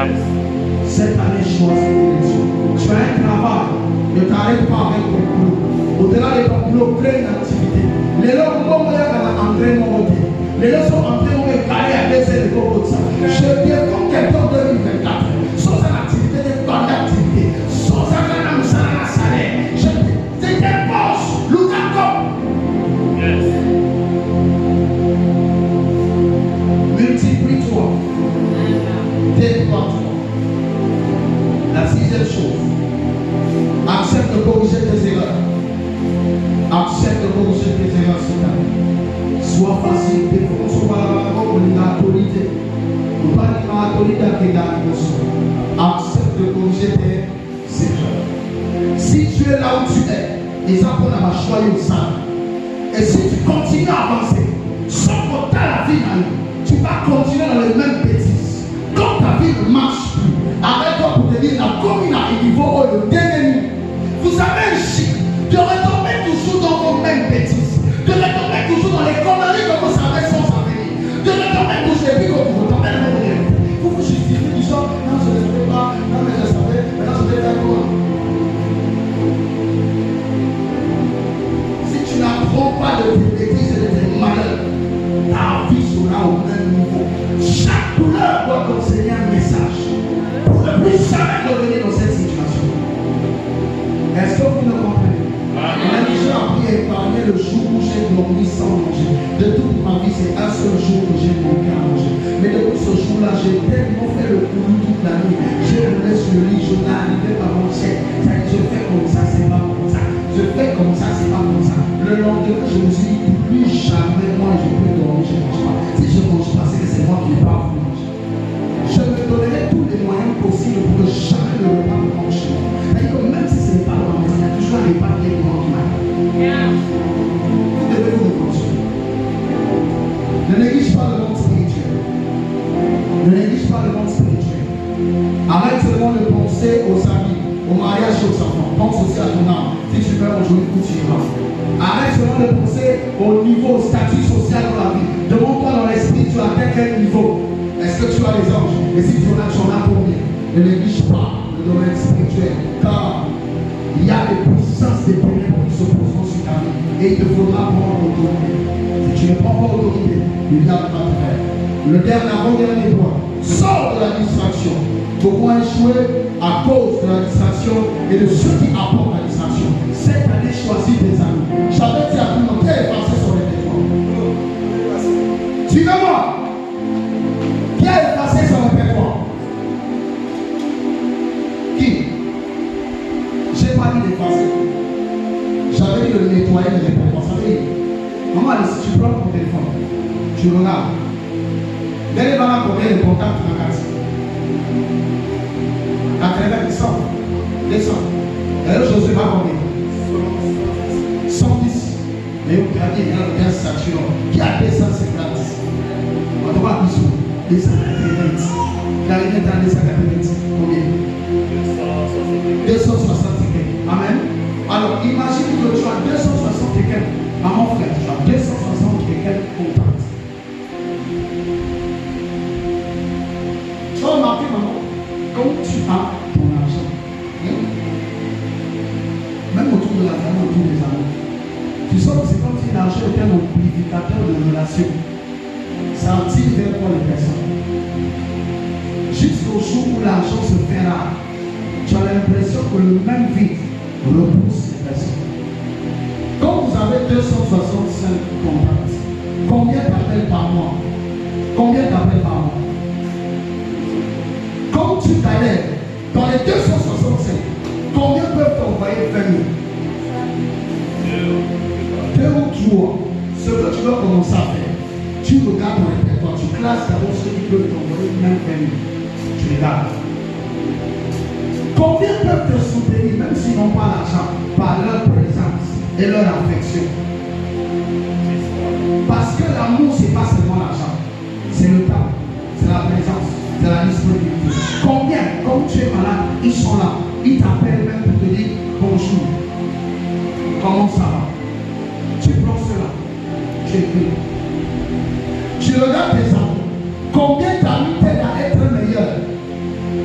pays. Cette année, choisis une direction. Tu as un travail, ne t'arrête pas avec ton boulot. Au-delà de ton boulot, crée une activité. Les gens vont entraîner mon côté. Les gens sont en train de carrer à baisser les cours de ça. Je défends quelqu'un de 2024. Sans une activité de bonne activité, sans un salaire, je te dépose, Lucas. accepte de corriger tes erreurs. Si tu es là où tu es, et ça pour la choix au sein. Et si tu continues à avancer, sans que la vie tu vas continuer dans les mêmes bêtises. Quand ta vie ne marche plus, arrête-toi pour te dire la commune à un niveau où le dernier. Vous avez un chic de retomber toujours dans vos mêmes bêtises, de retomber toujours dans les conneries que vous savez sans avenir, de retomber toujours et puis que vous retombez dans vos rêves. Vous vous justifiez du genre, non je ne savais pas, non mais je savais, maintenant je vais faire comment. Si tu n'apprends pas de tes bêtises et de tes malheurs, ta vie sera au même niveau. Chaque douleur doit t'enseigner un message pour ne plus jamais revenir dans cette situation. Est-ce que vous me comprenez? On a déjà appris à épargner le jour où j'ai dormi sans manger. De toute ma vie, c'est un seul jour que j'ai manqué à manger. Mais depuis ce jour-là, j'ai tellement fait le boulot toute la nuit. J'ai roulé sur le lit, je n'arrivais pas à manger. Je fais comme ça, c'est pas comme ça. Je fais comme ça, c'est pas comme ça. Le lendemain, je me suis dit, plus jamais moi je peux dormir, je ne mange pas. Si je ne mange pas, c'est que c'est moi qui n'ai pas voulu manger. Je me donnerai tous les moyens possibles pour que jamais le repas me mange chez moi. C'est-à-dire que même si ce n'est pas dans la maison, il y a toujours un repas qui est devant qui m'attend. Vous devez vous reconstruire. Ne néglige pas le monde spirituel. Ne néglige pas le monde spirituel. Arrête seulement de penser aux amis, au mariage et aux enfants. Pense aussi à ton âme. Si tu meurs aujourd'hui, où tu iras. Arrête seulement de penser au niveau, au statut social dans la vie. Demande-toi dans l'esprit, tu as quel niveau. Est-ce que tu as les anges? Et si tu en as combien? Ne néglige pas le domaine spirituel. Car il y a des puissances des ténèbres qui s'opposeront sur ta vie. Et il te faudra prendre autorité. Si tu ne prends pas autorité, il y a pas de faire. Le avant-dernier point. Sors de la distraction. Beaucoup ont échoué à cause de la distraction et de ceux qui apportent la distraction. Cette année, choisis tes amis. J'avais dit à tout le monde, qui a effacé son répertoire? Suivez-moi. Qui a effacé son répertoire? Qui? Je n'ai pas dit d'effacer. J'avais dit de nettoyer le répertoire. Ça veut dire, maman, si tu prends ton téléphone, tu regardes. Dès les balles combien de contacts dans la carte? La crème descend. Descend. D'ailleurs, je ne sais pas combien. 110. Mais vous regardez, il y a un saturant. Qui a 250? On va bisou. 290. Il a rien dans 290. Combien? 260 Amen. Alors, imagine que tu as 260 et quelques. Maman frère, tu as 260 et quelques contacts. Tu vas remarquer, maman, quand tu as ton argent, même autour de la famille, autour des amis, tu sens que c'est comme si l'argent était un amplificateur de relation. Ça attire vers toi les personnes. Jusqu'au jour où l'argent se fait rare, tu as l'impression que le même vide repousse les personnes. Quand vous avez 265 contacts, combien t'appelles par mois? Combien t'appelles par mois? Quand tu t'allèves dans les 265, combien peuvent t'envoyer 20 000? 2 ou 3. Ce que tu dois commencer à faire, tu regardes ton répertoire, tu classes d'abord ceux qui peuvent t'envoyer même 20 000. Tu regardes. Combien peuvent te soutenir, même s'ils n'ont pas l'argent, par leur présence et leur affection? Parce que l'amour, ce n'est pas seulement l'argent, c'est le temps, c'est la présence, c'est la disponibilité. Combien, comme tu es malade, ils sont là, ils t'appellent même pour te dire bonjour. Comment ça va? Tu prends cela, tu écris. Tu regardes tes amis. Combien d'amis t'aident à être meilleur?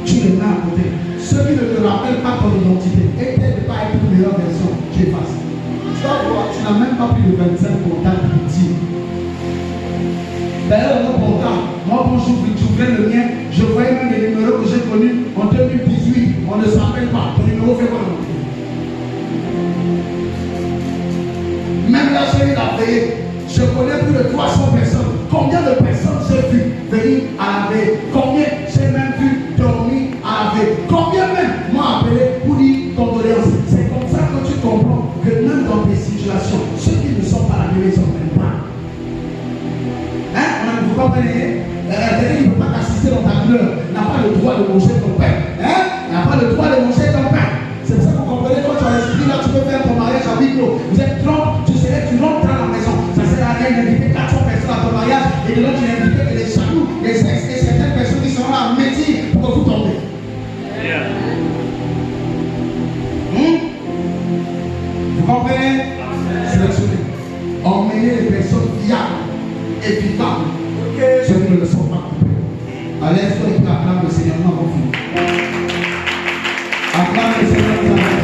Tu les mets à côté. Ceux qui ne te rappellent pas ton identité et t'aident pas à être une meilleure version, tu effaces. Tu vas voir, tu n'as même pas plus de 25 contacts pour dire. D'ailleurs, mon contact, moi quand j'ouvrais le mien, je voyais même les numéros que j'ai connus en 2018. On ne s'appelle pas. Ton numéro fait quoi? Même là, j'ai eu la veille. Je connais plus de 300 personnes. Combien de personnes j'ai vu venir à la veille? Combien j'ai même vu dormir à la veille? Combien même m'ont appelé pour dire condoléances? C'est comme ça que tu comprends que même dans des situations, ceux qui ne sont pas à la maison ne même pas. Hein? On a comprenez? Quelqu'un qui ne peut pas t'assister dans ta douleur n'a pas le droit de manger ton pain. Hein? N'a pas le droit de manger ton pain. C'est pour ça que vous comprenez, quand tu as l'esprit là, tu peux faire ton mariage à huis clos. Vous êtes 30, tu rentres dans la maison. Ça sert à rien d'inviter 400 personnes à ton mariage et de l'autre tu n'invites que les jaloux, les ex et certaines personnes qui seront là à mentir pour que vous tombez. Vous comprenez? Sélectionnez. Emmenez les personnes fiables et vivables. Ceux qui ne le sont pas coupés. Allez, toi et acclame le Seigneur, non, mon fils. Acclame le Seigneur.